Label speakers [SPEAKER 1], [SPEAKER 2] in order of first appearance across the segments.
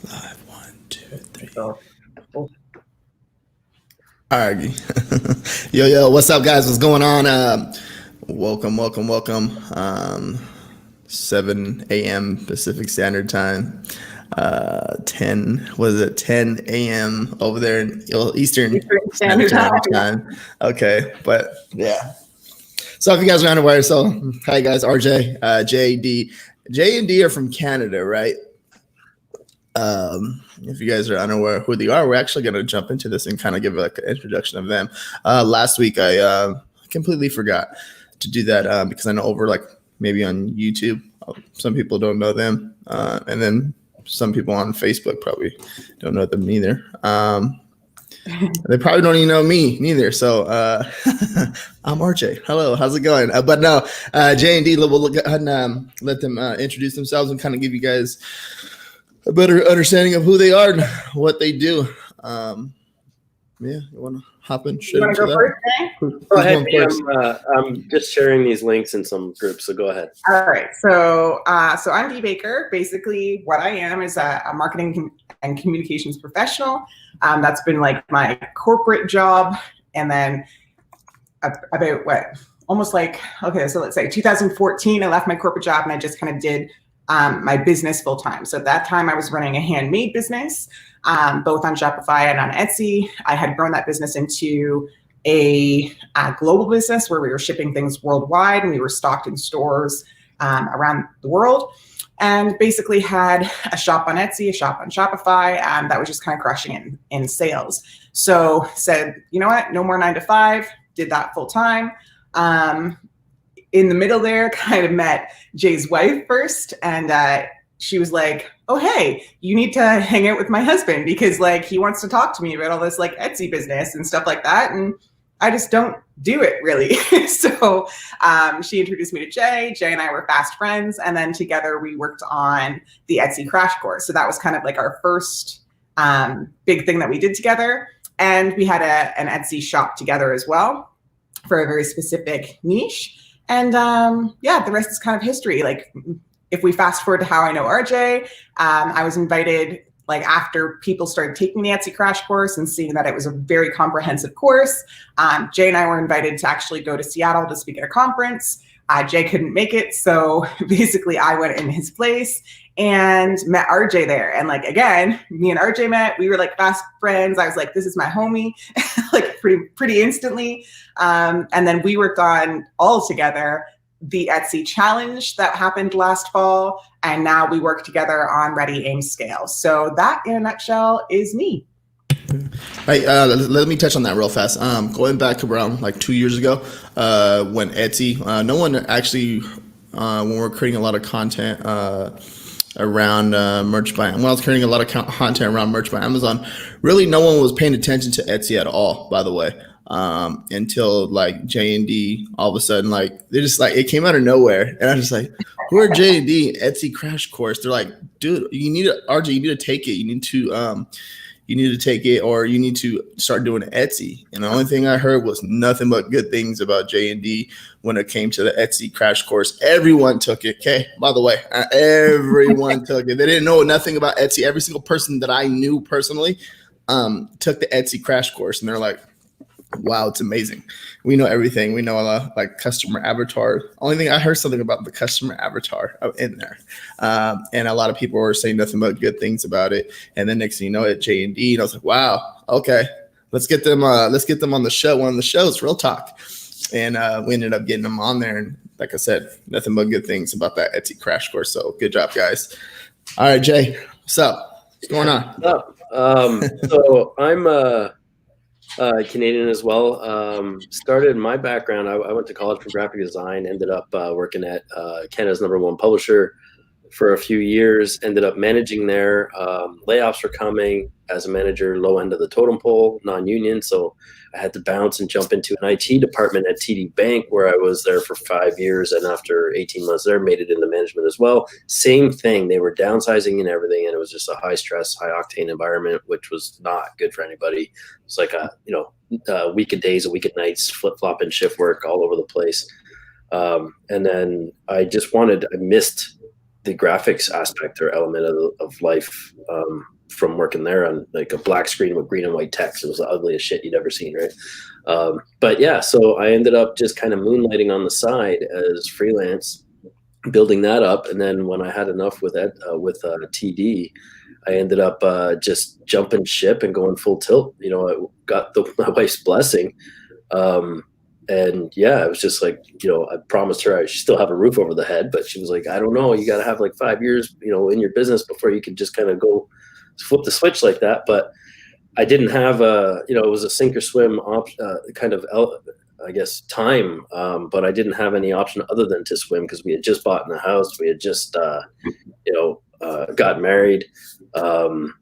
[SPEAKER 1] Live, 1, 2, 3.
[SPEAKER 2] So,
[SPEAKER 1] All right. Yo, what's up, guys? What's going on? Welcome. 7 a.m. Pacific Standard Time. 10 a.m. over there in Eastern Standard Time. Okay, but yeah. So if you guys are unaware, so hi guys, RJ, JD. J and D are from Canada, right? If you guys are unaware who they are, we're actually going to jump into this and kind of give like an introduction of them. Last week, I completely forgot to do that because I know over like maybe on YouTube, some people don't know them, and then some people on Facebook probably don't know them neither. They probably don't even know me neither. So I'm RJ. Hello, how's it going? But no, J and D, we'll look ahead and let them introduce themselves and kind of give you guys a better understanding of who they are and what they do. Yeah, you want to hop in?
[SPEAKER 2] You want to go first, Jay?
[SPEAKER 3] Go ahead. I'm just sharing these links in some groups, so go ahead.
[SPEAKER 2] All right. So I'm Dee Baker. Basically, what I am is a marketing and communications professional. That's been like my corporate job, and then about almost like, okay, so let's say 2014, I left my corporate job and I just kind of did my business full time. So at that time I was running a handmade business, both on Shopify and on Etsy. I had grown that business into a global business where we were shipping things worldwide and we were stocked in stores around the world, and basically had a shop on Etsy, a shop on Shopify, that was just kind of crushing in sales. So said, you know what, no more 9 to 5, did that full time. In the middle there, kind of met Jay's wife first, and she was like, oh, hey, you need to hang out with my husband because like he wants to talk to me about all this like Etsy business and stuff like that. And I just don't do it really. So she introduced me to Jay. Jay and I were fast friends. And then together we worked on the Etsy crash course. So that was kind of like our first big thing that we did together. And we had an Etsy shop together as well for a very specific niche. And the rest is kind of history. Like if we fast forward to how I know RJ, I was invited like after people started taking the Etsy crash course and seeing that it was a very comprehensive course. Jay and I were invited to actually go to Seattle to speak at a conference. Jay couldn't make it. So basically I went in his place and met RJ there. And like, again, me and RJ met, we were like fast friends. I was like, this is my homie, like pretty instantly. And then we worked on all together the Etsy challenge that happened last fall. And now we work together on Ready, Aim, Scale. So that in a nutshell is me.
[SPEAKER 1] Right, let me touch on that real fast. Going back around like 2 years ago, when Etsy, no one actually, when we're creating a lot of content around merch by, when I was creating a lot of content around merch by Amazon, really no one was paying attention to Etsy at all, by the way. Until like J and D, all of a sudden, like they're just like, it came out of nowhere, and I'm just like, who are J and D? Etsy crash course. They're like, dude, you need to, RJ, you need to take it. You need to take it, or you need to start doing Etsy. And the only thing I heard was nothing but good things about J and D when it came to the Etsy crash course. Everyone took it. Okay, by the way, everyone took it. They didn't know nothing about Etsy. Every single person that I knew personally took the Etsy crash course, and they're like, wow, it's amazing. We know everything. We know a lot like customer avatar. Only thing I heard something about the customer avatar in there. And a lot of people were saying nothing but good things about it. And then next thing you know, at J and D, and I was like, wow, okay, let's get them on the show. One of the shows, Real Talk. And we ended up getting them on there. And like I said, nothing but good things about that Etsy crash course. So good job, guys. All right, Jay, what's up? What's going on?
[SPEAKER 3] So I'm Canadian as well. Started my background. I went to college for graphic design. Ended up working at Canada's #1 publisher for a few years. Ended up managing there. Layoffs were coming as a manager, low end of the totem pole, non-union. So I had to bounce and jump into an IT department at TD Bank, where I was there for 5 years. And after 18 months there, made it into management as well. Same thing. They were downsizing and everything. And it was just a high stress, high octane environment, which was not good for anybody. It's like a week of days, a week of nights, flip-flopping shift work all over the place. And then I missed the graphics aspect or element of life from working there on like a black screen with green and white text. It was the ugliest shit you'd ever seen, right? But yeah, so I ended up just kind of moonlighting on the side as freelance, building that up. And then when I had enough with TD, I ended up just jumping ship and going full tilt. You know, I got my wife's blessing. And yeah, it was just like, you know, I promised her I should still have a roof over the head, but she was like, I don't know, you got to have like 5 years, you know, in your business before you can just kind of go flip the switch like that. But I didn't have you know, it was a sink or swim kind of, I guess, time. But I didn't have any option other than to swim because we had just bought in the house. We had just, you know, got married.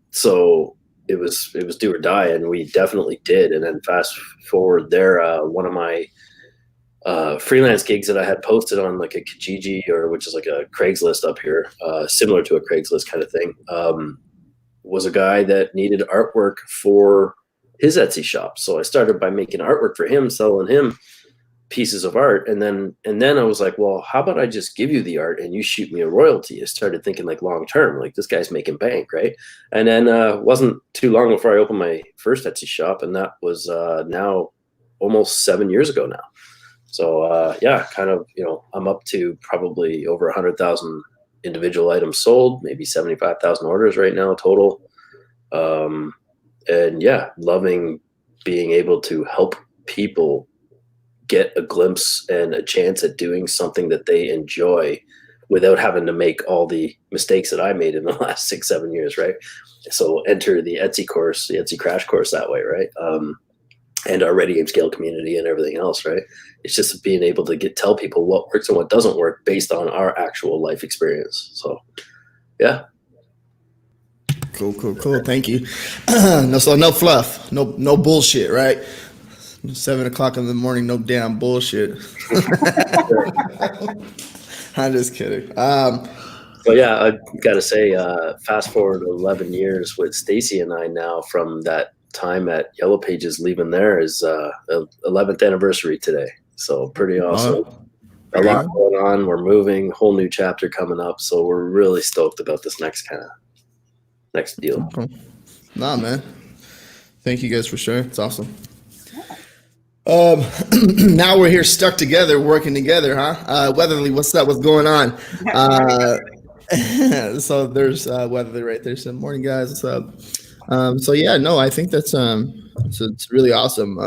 [SPEAKER 3] So it was do or die, and we definitely did. And then fast forward there, one of my freelance gigs that I had posted on like a Kijiji, or which is like a Craigslist up here, similar to a Craigslist kind of thing, was a guy that needed artwork for his Etsy shop. So I started by making artwork for him, selling him pieces of art. And then I was like, well, how about I just give you the art and you shoot me a royalty? I started thinking like long term, like this guy's making bank, right? And then wasn't too long before I opened my first Etsy shop, and that was now almost 7 years ago now. So yeah, kind of, you know, I'm up to probably over 100,000 individual items sold, maybe 75,000 orders right now total. And yeah, loving being able to help people get a glimpse and a chance at doing something that they enjoy without having to make all the mistakes that I made in the last 6-7 years, right? So enter the Etsy course, the Etsy crash course that way, right? And our Ready Game Scale community and everything else, right? It's just being able to tell people what works and what doesn't work based on our actual life experience. So, yeah.
[SPEAKER 1] Cool. Thank you. No fluff, no bullshit, right? 7 o'clock in the morning, no damn bullshit. I'm just kidding.
[SPEAKER 3] So yeah, I gotta say, fast forward 11 years with Stacy and I now from that time at Yellow Pages, leaving there is 11th anniversary today. So pretty awesome. A lot going on. We're moving, whole new chapter coming up. So we're really stoked about this next deal.
[SPEAKER 1] Nah, man. Thank you guys for sharing. It's awesome. Now we're here stuck together, working together, huh? Weatherly, what's up? What's going on? So there's Weatherly right there. So morning, guys. What's up? So yeah, no, I think that's it's really awesome.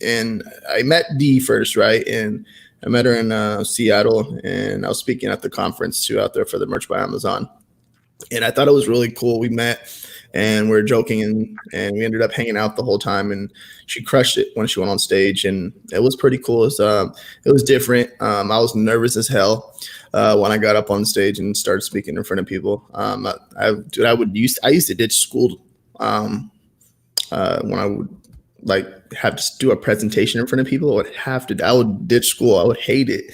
[SPEAKER 1] And I met Dee first, right? And I met her in Seattle, and I was speaking at the conference too out there for the Merch by Amazon. And I thought it was really cool. We met and we were joking, and we ended up hanging out the whole time, and she crushed it when she went on stage, and it was pretty cool. It was different. I was nervous as hell when I got up on stage and started speaking in front of people. I used to ditch school when I would like have to do a presentation in front of people. I would ditch school. I would hate it.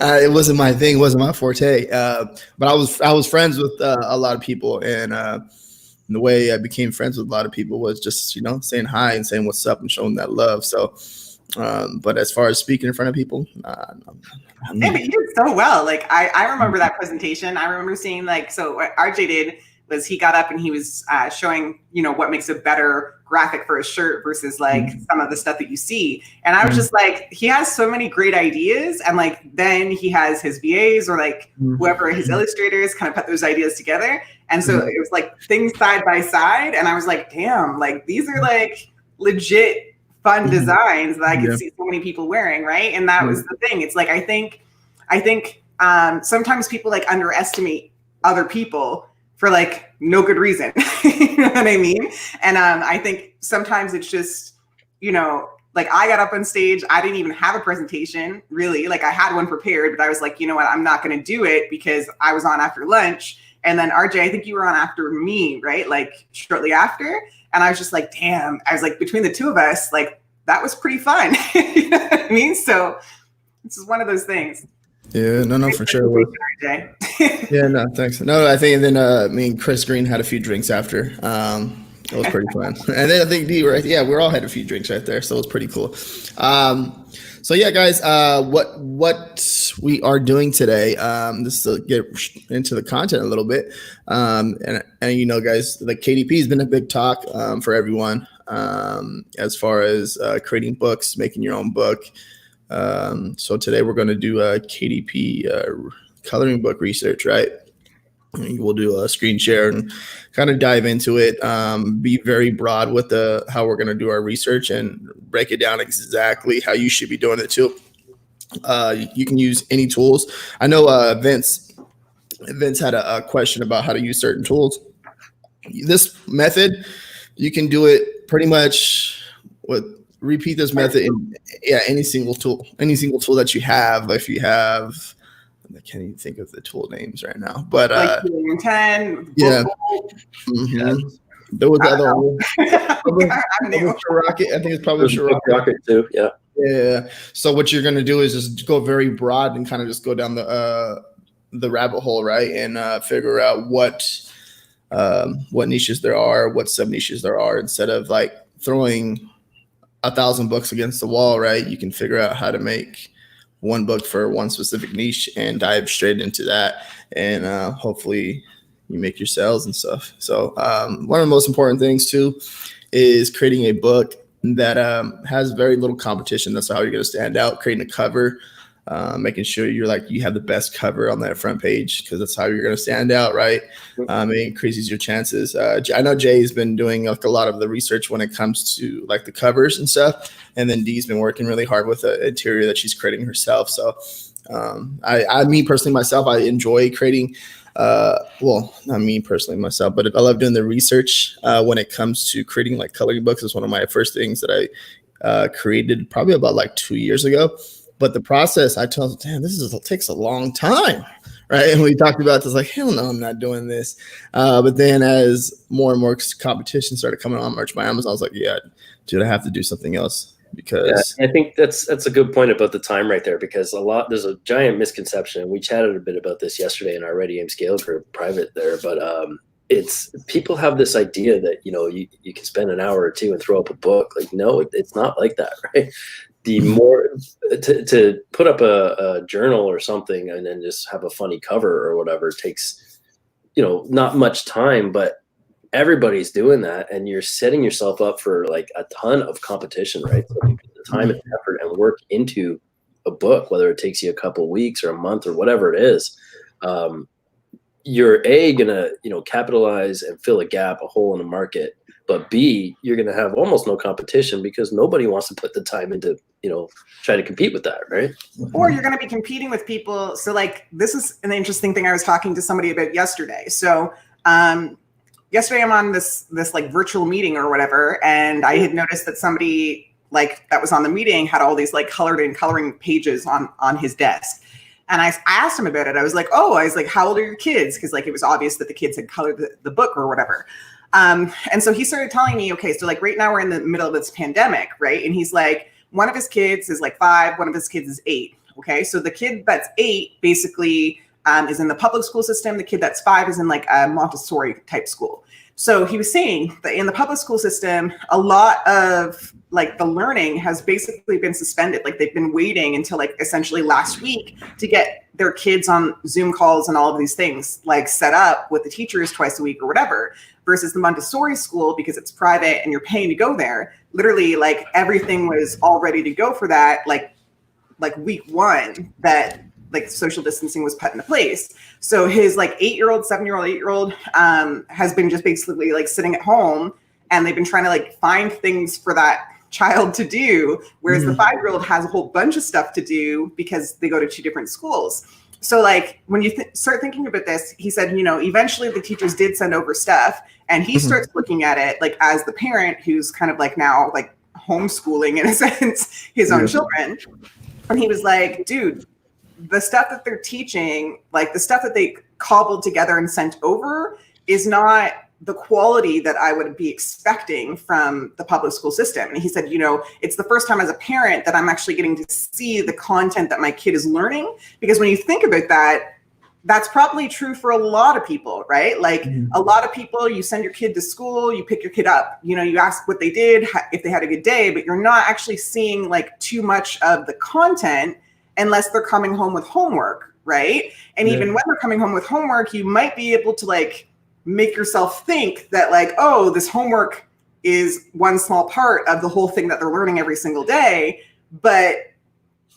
[SPEAKER 1] It wasn't my thing. It wasn't my forte. But I was friends with a lot of people, and the way I became friends with a lot of people was just, you know, saying hi and saying what's up and showing that love. So, but as far as speaking in front of people,
[SPEAKER 2] Yeah, but you did so well. Like I remember that presentation. I remember seeing so what RJ did was he got up and he was showing, you know, what makes a better graphic for a shirt versus like some of the stuff that you see. And I was just like, he has so many great ideas. And like, then he has his VAs or like whoever his illustrators kind of put those ideas together. And so it was like things side by side. And I was like, damn, like these are like legit fun designs that I could see so many people wearing. Right. And that was the thing. It's like, I think sometimes people like underestimate other people for like no good reason. You know what I mean? And I think sometimes it's just, you know, like I got up on stage, I didn't even have a presentation really. Like I had one prepared, but I was like, you know what, I'm not going to do it because I was on after lunch. And then RJ, I think you were on after me, right? Like shortly after. And I was just like, damn, I was like, between the two of us, like that was pretty fun. You know what I mean? So this is one of those things.
[SPEAKER 1] Yeah, no, for sure. Yeah, no, thanks. No, I think, and then me and Chris Green had a few drinks after, It was pretty fun. And then I think D, right? Yeah, we all had a few drinks right there, so it was pretty cool. So yeah, guys, what we are doing today, just to get into the content a little bit, and you know, guys, the KDP has been a big talk for everyone as far as creating books, making your own book. So today we're going to do a KDP coloring book research, right? We'll do a screen share and kind of dive into it. Be very broad with how we're going to do our research and break it down exactly how you should be doing it too. You can use any tools. I know Vince had a question about how to use certain tools. This method, you can do it pretty much repeat this method in any single tool that you have. If you have, I can't even think of the tool names right now, but
[SPEAKER 2] like 10,
[SPEAKER 1] yeah. Mm-hmm. There was the other one.
[SPEAKER 2] I'm new.
[SPEAKER 1] Rocket. I think it's probably
[SPEAKER 3] Rocket too. Yeah.
[SPEAKER 1] Yeah. So what you're gonna do is just go very broad and kind of just go down the rabbit hole, right, and figure out what niches there are, what sub niches there are, instead of like throwing 1,000 books against the wall, right? You can figure out how to make one book for one specific niche and dive straight into that, and hopefully you make your sales and stuff. So one of the most important things too is creating a book that has very little competition. That's how you're going to stand out. Creating a cover, making sure you have the best cover on that front page, because that's how you're going to stand out, right? It increases your chances. I know Jay's been doing like a lot of the research when it comes to like the covers and stuff, and then Dee's been working really hard with the interior that she's creating herself. So me personally myself, I enjoy creating. Well, not me personally myself, but I love doing the research when it comes to creating like coloring books. It's one of my first things that I created probably about like 2 years ago. But the process, I told them, damn, takes a long time, right? And we talked about this, like, hell no, I'm not doing this. But then as more and more competition started coming on Merch by Amazon, I was like, yeah, dude, I have to do something else. Because
[SPEAKER 3] I think that's a good point about the time right there, because there's a giant misconception. We chatted a bit about this yesterday in our Ready Aim Scale group private there, but it's people have this idea that you can spend an hour or two and throw up a book. Like, no, it's not like that, right? The more to put up a journal or something and then just have a funny cover or whatever takes not much time, but everybody's doing that, and you're setting yourself up for like a ton of competition, right? So you put the time and effort and work into a book, whether it takes you a couple of weeks or a month or whatever it is, you're gonna capitalize and fill a hole in the market, but B, you're gonna have almost no competition because nobody wants to put the time into try to compete with that, right?
[SPEAKER 2] Or you're going to be competing with people. So like, this is an interesting thing I was talking to somebody about yesterday. So yesterday I'm on this like virtual meeting or whatever, and I had noticed that somebody like that was on the meeting had all these like coloring pages on his desk. And I asked him about it. I was like, how old are your kids? Because like it was obvious that the kids had colored the book or whatever. And so he started telling me, okay, so like right now we're in the middle of this pandemic, right? And he's like, one of his kids is like 5, one of his kids is 8. Okay, so the kid that's 8 basically is in the public school system. The kid that's 5 is in like a Montessori type school. So he was saying that in the public school system, a lot of like the learning has basically been suspended. Like they've been waiting until like essentially last week to get their kids on Zoom calls and all of these things like set up with the teachers twice a week or whatever, versus the Montessori school, because it's private and you're paying to go there. Literally like everything was all ready to go for that. Like week 1 that like social distancing was put into place. So his like 8-year-old, 7-year-old, 8-year-old has been just basically like sitting at home, and they've been trying to like find things for that child to do. Whereas the 5-year-old has a whole bunch of stuff to do because they go to 2 different schools. So like when you start thinking about this, he said, eventually the teachers did send over stuff, and he starts looking at it like as the parent who's kind of like now like homeschooling in a sense his own children. And he was like, dude, the stuff that they're teaching, like the stuff that they cobbled together and sent over is not the quality that I would be expecting from the public school system. And he said, it's the first time as a parent that I'm actually getting to see the content that my kid is learning. Because when you think about that, that's probably true for a lot of people, right? Like a lot of people, you send your kid to school, you pick your kid up, you know, you ask what they did, if they had a good day, but you're not actually seeing like too much of the content unless they're coming home with homework, right? And even when they're coming home with homework, you might be able to like make yourself think that like, oh, this homework is one small part of the whole thing that they're learning every single day. But,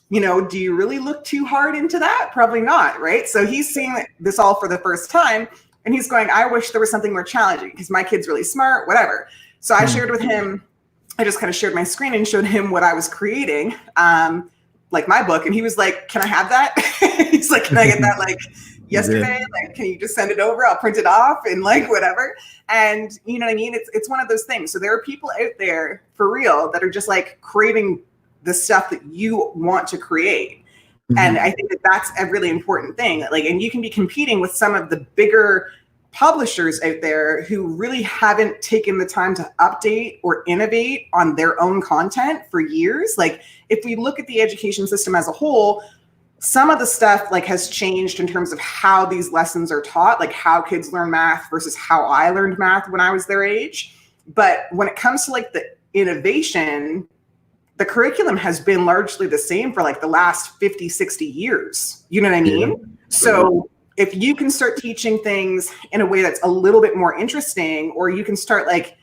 [SPEAKER 2] you know, do you really look too hard into that? Probably not, right? So he's seeing this all for the first time and he's going, I wish there was something more challenging because my kid's really smart, whatever. So I shared with him, I just kind of shared my screen and showed him what I was creating, like my book. And he was like, can I have that? He's like, can I get that like yesterday? Like, can you just send it over? I'll print it off and like whatever. And you know what I mean? It's one of those things. So there are people out there for real that are just like craving the stuff that you want to create. And I think that that's a really important thing. Like, and you can be competing with some of the bigger publishers out there who really haven't taken the time to update or innovate on their own content for years. Like if we look at the education system as a whole, some of the stuff like has changed in terms of how these lessons are taught, like how kids learn math versus how I learned math when I was their age. But when it comes to like the innovation, the curriculum has been largely the same for like the last 50, 60 years. You know what I mean? Yeah. So if you can start teaching things in a way that's a little bit more interesting, or you can start like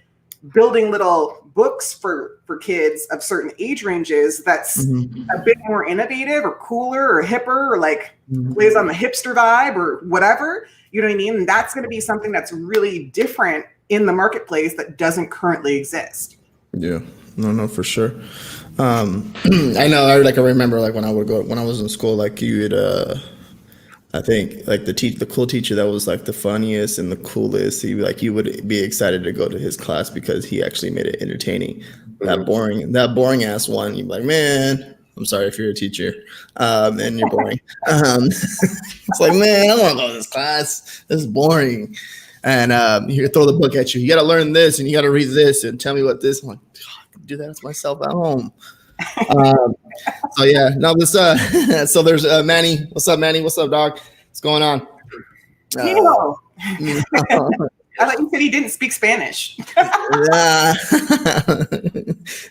[SPEAKER 2] building little books for kids of certain age ranges that's a bit more innovative or cooler or hipper or like plays on the hipster vibe or whatever, you know what I mean? And that's going to be something that's really different in the marketplace that doesn't currently exist.
[SPEAKER 1] Yeah, no, for sure. I know. I remember like when I was in school, like you would, I think like the cool teacher that was like the funniest and the coolest, you would be excited to go to his class because he actually made it entertaining. That boring ass one, you'd be like, man, I'm sorry if you're a teacher, and you're boring. It's like, man, I don't want to go to this class. This is boring. And he throw the book at you. You got to learn this and you got to read this and tell me what this. I'm like, I can do that myself at home. So yeah, no, this so there's Manny. What's up, Manny? What's up, dog? What's going on?
[SPEAKER 2] I thought you said he didn't speak Spanish.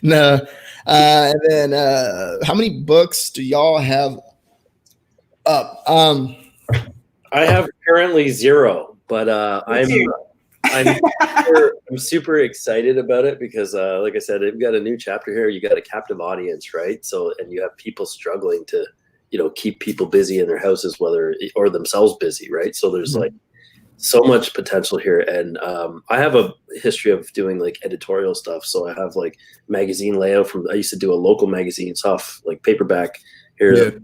[SPEAKER 1] No. And then how many books do y'all have up?
[SPEAKER 3] I have currently 0, but I'm super excited about it because, like I said, we've got a new chapter here. You got a captive audience, right? So, and you have people struggling to, you know, keep people busy in their houses, or themselves busy, right? So there's like so much potential here. And I have a history of doing like editorial stuff. So I have like magazine layout I used to do a local magazine stuff, like paperback here.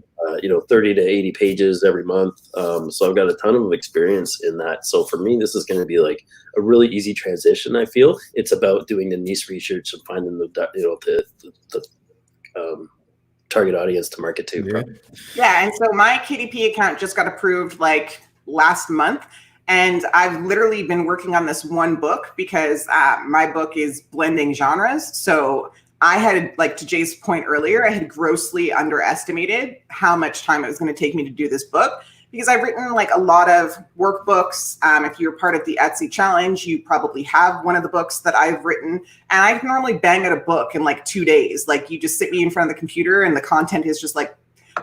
[SPEAKER 3] 30 to 80 pages every month. So I've got a ton of experience in that. So for me, this is going to be like a really easy transition. I feel it's about doing the niche research and finding the target audience to market to.
[SPEAKER 2] Yeah. And so my KDP account just got approved like last month. And I've literally been working on this one book because my book is blending genres. So I had, like to Jay's point earlier, I had grossly underestimated how much time it was going to take me to do this book because I've written like a lot of workbooks. If you're part of the Etsy challenge, you probably have one of the books that I've written. And I can normally bang out a book in like 2 days. Like you just sit me in front of the computer and the content is just like,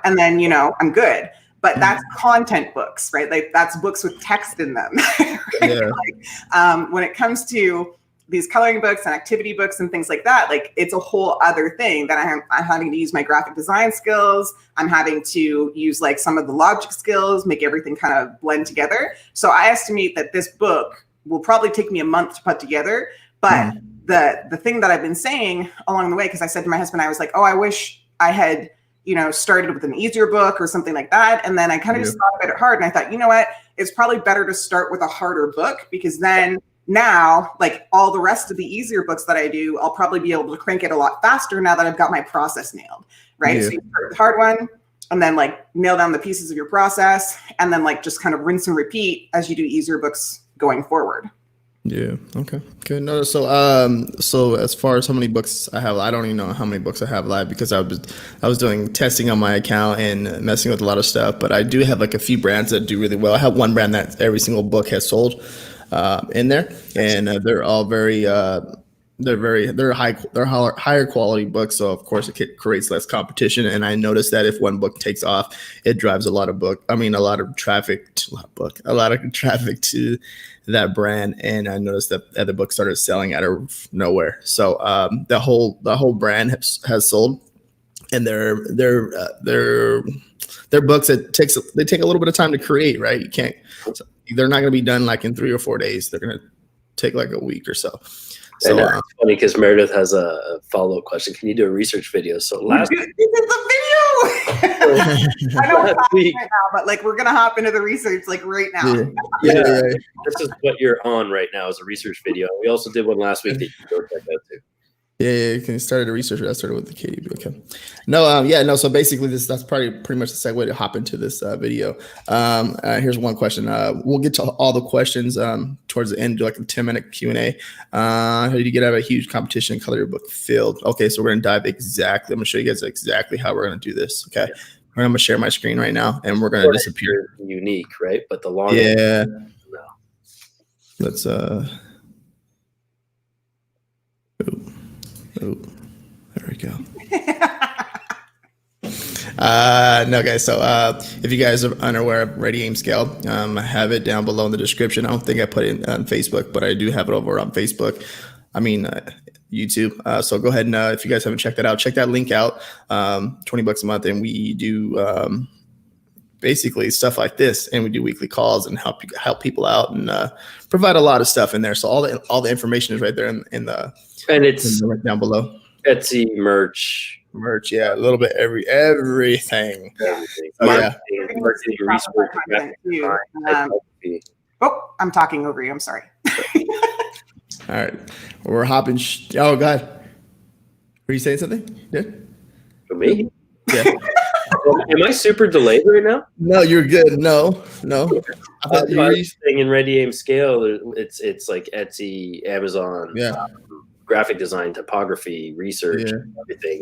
[SPEAKER 2] and then, you know, I'm good. But that's content books, right? Like that's books with text in them. Right? Yeah. Like, when it comes to these coloring books and activity books and things like that, like it's a whole other thing that I'm having to use my graphic design skills. I'm having to use like some of the logic skills, make everything kind of blend together. So I estimate that this book will probably take me a month to put together. But the thing that I've been saying along the way, because I said to my husband, I was like, oh, I wish I had, you know, started with an easier book or something like that. And then I kind of just thought about it hard. And I thought, you know what, it's probably better to start with a harder book because then now, like all the rest of the easier books that I do, I'll probably be able to crank it a lot faster now that I've got my process nailed, right? Yeah. So you start with the hard one and then like nail down the pieces of your process and then like just kind of rinse and repeat as you do easier books going forward.
[SPEAKER 1] Yeah. Okay. Good. No. So as far as how many books I have, I don't even know how many books I have live because I was doing testing on my account and messing with a lot of stuff. But I do have like a few brands that do really well. I have one brand that every single book has sold in there, and they're all they're higher quality books. So of course it creates less competition. And I noticed that if one book takes off, it drives a lot of traffic to that brand. And I noticed that other books started selling out of nowhere. So the whole brand has sold, and they're books that take a little bit of time to create, right? They're not going to be done like in 3 or 4 days. They're going to take like a week or so. So
[SPEAKER 3] it's funny because Meredith has a follow-up question. Can you do a research video? So
[SPEAKER 2] this is the video. I don't have right now, but like we're gonna hop into the research like right now.
[SPEAKER 3] Yeah. This is what you're on right now is a research video. We also did one last week that you can go check out too.
[SPEAKER 1] Yeah, you can start a research. I started with the KDP. Okay. No. So basically, that's probably pretty much the segue to hop into this video. Here's one question. We'll get to all the questions towards the end, do like a 10-minute Q&A. How did you get out of a huge competition and color your book filled? Okay, so we're gonna dive exactly. I'm gonna show you guys exactly how we're gonna do this. Okay.
[SPEAKER 3] Yeah.
[SPEAKER 1] I'm gonna share my screen right now, and we're gonna disappear.
[SPEAKER 3] Unique, right? But the long
[SPEAKER 1] no. Let's Oh, there we go. No, guys. So if you guys are unaware of Ready Aim Scale, I have it down below in the description. I don't think I put it on Facebook, but I do have it over on Facebook. YouTube. So go ahead and if you guys haven't checked that out, check that link out. $20 a month, and we do basically stuff like this, and we do weekly calls and help people out and provide a lot of stuff in there. So all the information is right there in the.
[SPEAKER 3] And it's
[SPEAKER 1] right down below.
[SPEAKER 3] Etsy merch,
[SPEAKER 1] yeah, a little bit everything.
[SPEAKER 3] Marketing, research,
[SPEAKER 2] I'm talking over you. I'm sorry.
[SPEAKER 1] All right, we're hopping. Oh God, were you saying something? Yeah.
[SPEAKER 3] For me?
[SPEAKER 1] Yeah.
[SPEAKER 3] Am I super delayed right now?
[SPEAKER 1] No, you're good. No. I thought you were
[SPEAKER 3] saying in Ready Aim Scale. It's like Etsy, Amazon.
[SPEAKER 1] Yeah.
[SPEAKER 3] Graphic design, typography, research,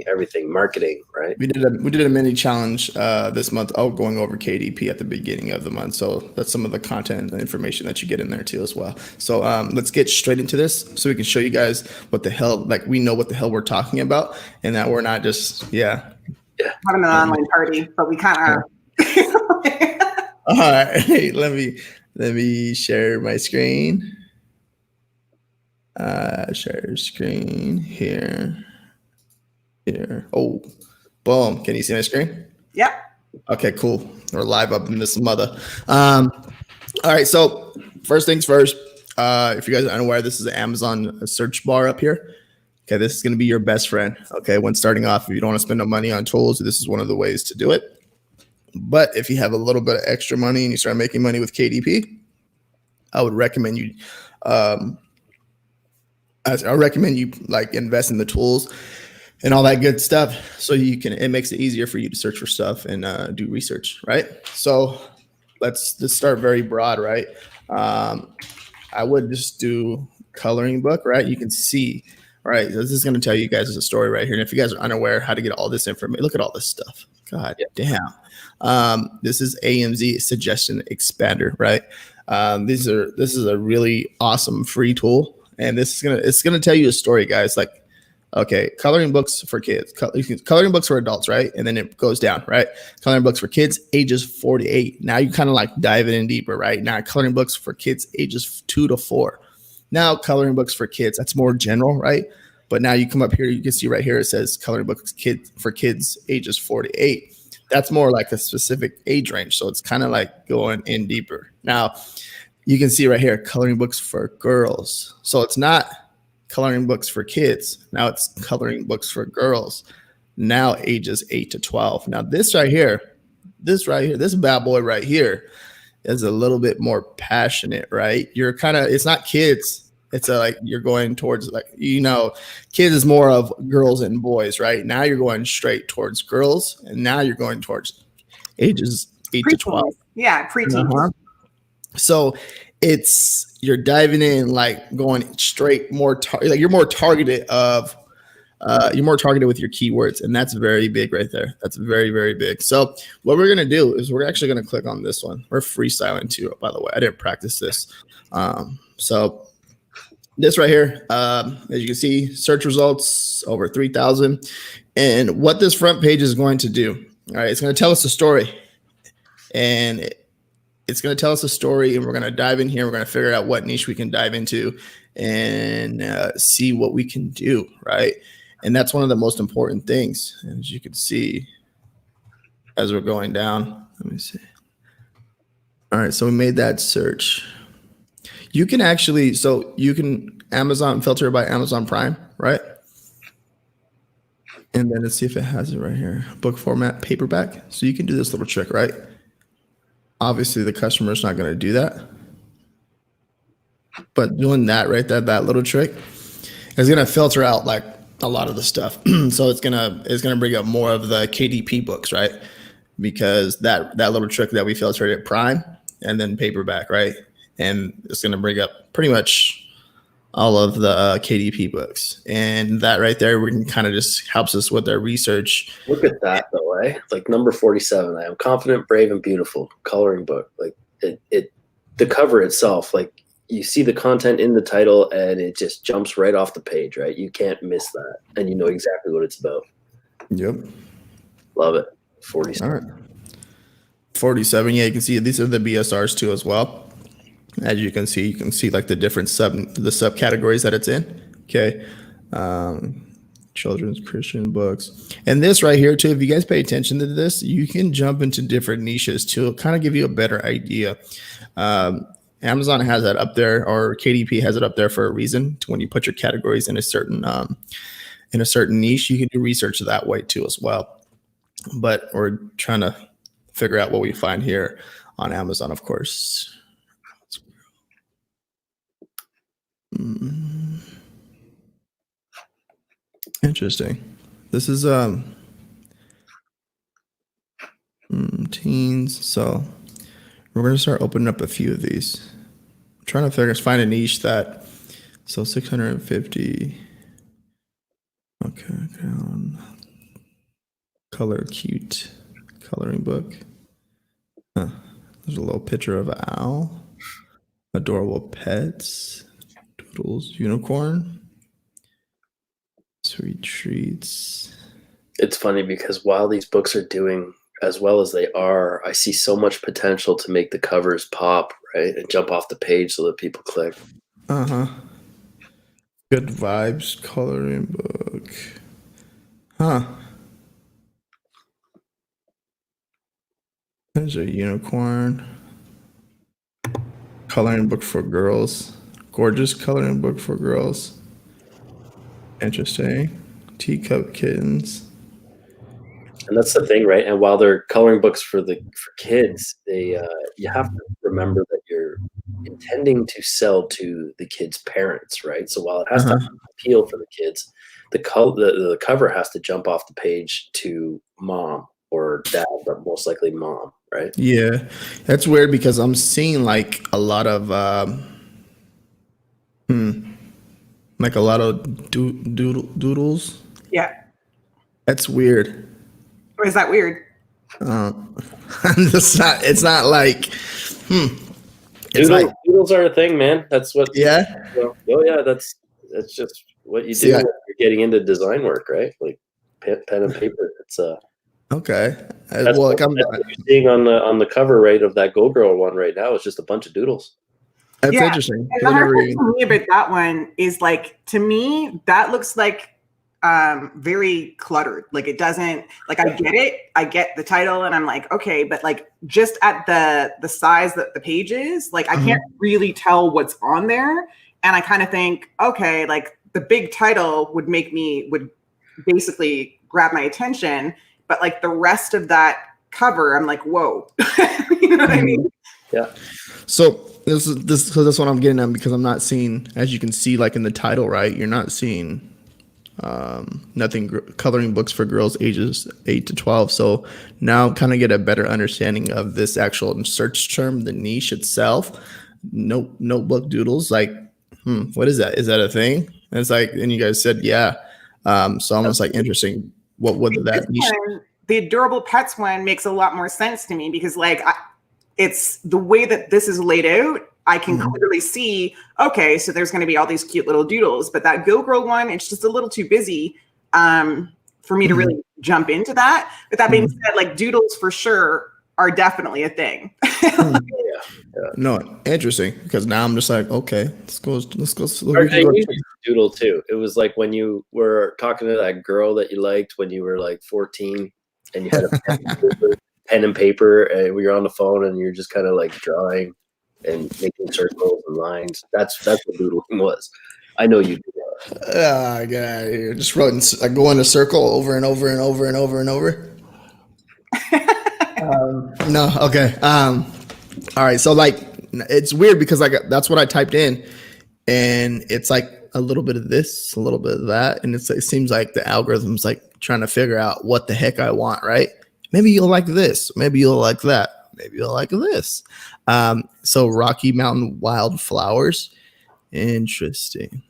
[SPEAKER 3] everything, marketing, right?
[SPEAKER 1] We did a mini challenge this month, going over KDP at the beginning of the month. So that's some of the content and information that you get in there too as well. So let's get straight into this so we can show you guys what the hell, like we know what the hell we're talking about, and that we're not just having
[SPEAKER 2] an online party, but we kind of.
[SPEAKER 1] All right, let me share my screen. Share screen here. Oh, boom. Can you see my screen?
[SPEAKER 2] Yep.
[SPEAKER 1] Okay, cool. We're live up in this mother. All right. So first things first, if you guys are unaware, this is an Amazon search bar up here. Okay. This is going to be your best friend. Okay. When starting off, if you don't want to spend no money on tools, this is one of the ways to do it. But if you have a little bit of extra money and you start making money with KDP, I would recommend you, like invest in the tools and all that good stuff. So it makes it easier for you to search for stuff and do research. Right. So let's start very broad. Right. I would just do coloring book. Right. You can see, right. This is going to tell you guys a story right here. And if you guys are unaware how to get all this information, look at all this stuff. God damn. This is AMZ Suggestion Expander, right? This is a really awesome free tool, and it's gonna tell you a story, guys. Like, okay, coloring books for kids, coloring books for adults, right? And then it goes down, right? Coloring books for kids ages 4 to 8. Now you kind of like dive in deeper, right? Now coloring books for kids ages 2 to 4. Now coloring books for kids, that's more general, right? But now you come up here, you can see right here it says coloring books for kids ages 4 to 8. That's more like a specific age range. So it's kind of like going in deeper. Now you can see right here, coloring books for girls. So it's not coloring books for kids. Now it's coloring books for girls. Now ages 8 to 12. Now this bad boy right here is a little bit more passionate, right? It's not kids. It's like you're going towards kids is more of girls and boys, right? Now you're going straight towards girls, and now you're going towards ages 8 to 12.
[SPEAKER 2] Yeah, preteen.
[SPEAKER 1] So you're diving in, like going straight like you're more targeted you're more targeted with your keywords, and that's very big right there. That's very, very big. So what we're gonna do is we're actually gonna click on this one. We're freestyling too, by the way. I didn't practice this. So this right here, as you can see, search results over 3,000. And what this front page is going to do, all right, it's going to tell us a story. And it's going to tell us a story, and we're going to dive in here. We're going to figure out what niche we can dive into and see what we can do, right? And that's one of the most important things. As you can see, as we're going down, let me see. All right, so we made that search. You can actually, so you can Amazon filter by Amazon Prime, right? And then let's see if it has it right here. Book format, paperback. So you can do this little trick, right? Obviously, the customer's not going to do that. But doing that right there, that little trick is going to filter out like a lot of the stuff. So it's gonna bring up more of the KDP books, right? Because that little trick that we filtered at Prime and then paperback, right? And it's going to bring up pretty much all of the KDP books. And that right there, we can kind of just helps us with our research.
[SPEAKER 3] Look at that though, eh? Like number 47, I am confident, brave, and beautiful coloring book. Like the cover itself, like you see the content in the title and it just jumps right off the page, right? You can't miss that. And you know exactly what it's about.
[SPEAKER 1] Yep.
[SPEAKER 3] Love it. 47.
[SPEAKER 1] All right. 47. Yeah, you can see these are the BSRs too as well. As you can see like the different subcategories that it's in. Okay. Children's Christian books. And this right here too, if you guys pay attention to this, you can jump into different niches to kind of give you a better idea. Amazon has that up there, or KDP has it up there for a reason. To when you put your categories in a certain niche, you can do research that way too as well. But we're trying to figure out what we find here on Amazon, of course. Interesting. This is teens. So we're going to start opening up a few of these. I'm trying to find a niche that, so 650. Okay. Color cute coloring book. There's a little picture of an owl. Adorable pets. Doodles. Unicorn. Sweet treats.
[SPEAKER 3] It's funny because while these books are doing as well as they are, I see so much potential to make the covers pop, right? And jump off the page so that people click.
[SPEAKER 1] Good vibes coloring book. There's a unicorn. Coloring book for girls. Gorgeous coloring book for girls. Interesting. Teacup kittens.
[SPEAKER 3] And that's the thing, right? And while they're coloring books for kids, they you have to remember that you're intending to sell to the kids' parents, right? So while it has to appeal for the kids, the cover has to jump off the page to mom or dad, but most likely mom, right?
[SPEAKER 1] Yeah, that's weird because I'm seeing like a lot of like a lot of doodles.
[SPEAKER 2] Yeah.
[SPEAKER 1] That's weird.
[SPEAKER 2] Or is that weird?
[SPEAKER 1] It's not like
[SPEAKER 3] Doodles are a thing, man. That's what.
[SPEAKER 1] Yeah.
[SPEAKER 3] Oh yeah, that's just what you do when you're getting into design work, right? Like pen and paper. It's
[SPEAKER 1] okay.
[SPEAKER 3] That's what you're seeing on the cover, right, of that Go Girl one right now. It's just a bunch of doodles.
[SPEAKER 1] That's interesting.
[SPEAKER 2] And the hard part for me about that one is like, to me, that looks like very cluttered. Like it doesn't, like I get it. I get the title and I'm like, okay, but like just at the size that the page is, like I can't really tell what's on there. And I kind of think, okay, like the big title would basically grab my attention. But like the rest of that cover, I'm like, whoa. You know what I mean?
[SPEAKER 3] Yeah.
[SPEAKER 1] So that's what I'm getting at, because I'm not seeing, as you can see, like in the title, right? You're not seeing nothing coloring books for girls ages 8 to 12. So now kind of get a better understanding of this actual search term, the niche itself. notebook doodles. Like, what is that? Is that a thing? And it's like, and you guys said, yeah. So almost like interesting. What would that be?
[SPEAKER 2] The adorable pets one makes a lot more sense to me because like it's the way that this is laid out. I can clearly see, okay, so there's going to be all these cute little doodles, but that Go Girl one, it's just a little too busy for me to really jump into that. But that being said, like doodles for sure are definitely a thing.
[SPEAKER 1] No, interesting, because now I'm just like, okay, let's go.
[SPEAKER 3] Doodle too. It was like when you were talking to that girl that you liked when you were like 14 and you had a pen and paper and we were on the phone and you're just kind of like drawing and making circles and lines. That's what doodling was. I know you do that.
[SPEAKER 1] Get out of here. Just wrote I go in a circle over and over and over and over and over. No, okay. All right, so like it's weird because like that's what I typed in, and it's like a little bit of this, a little bit of that, and it seems like the algorithm's like trying to figure out what the heck I want, right? Maybe you'll like this, maybe you'll like that, maybe you'll like this. So Rocky Mountain wildflowers, interesting.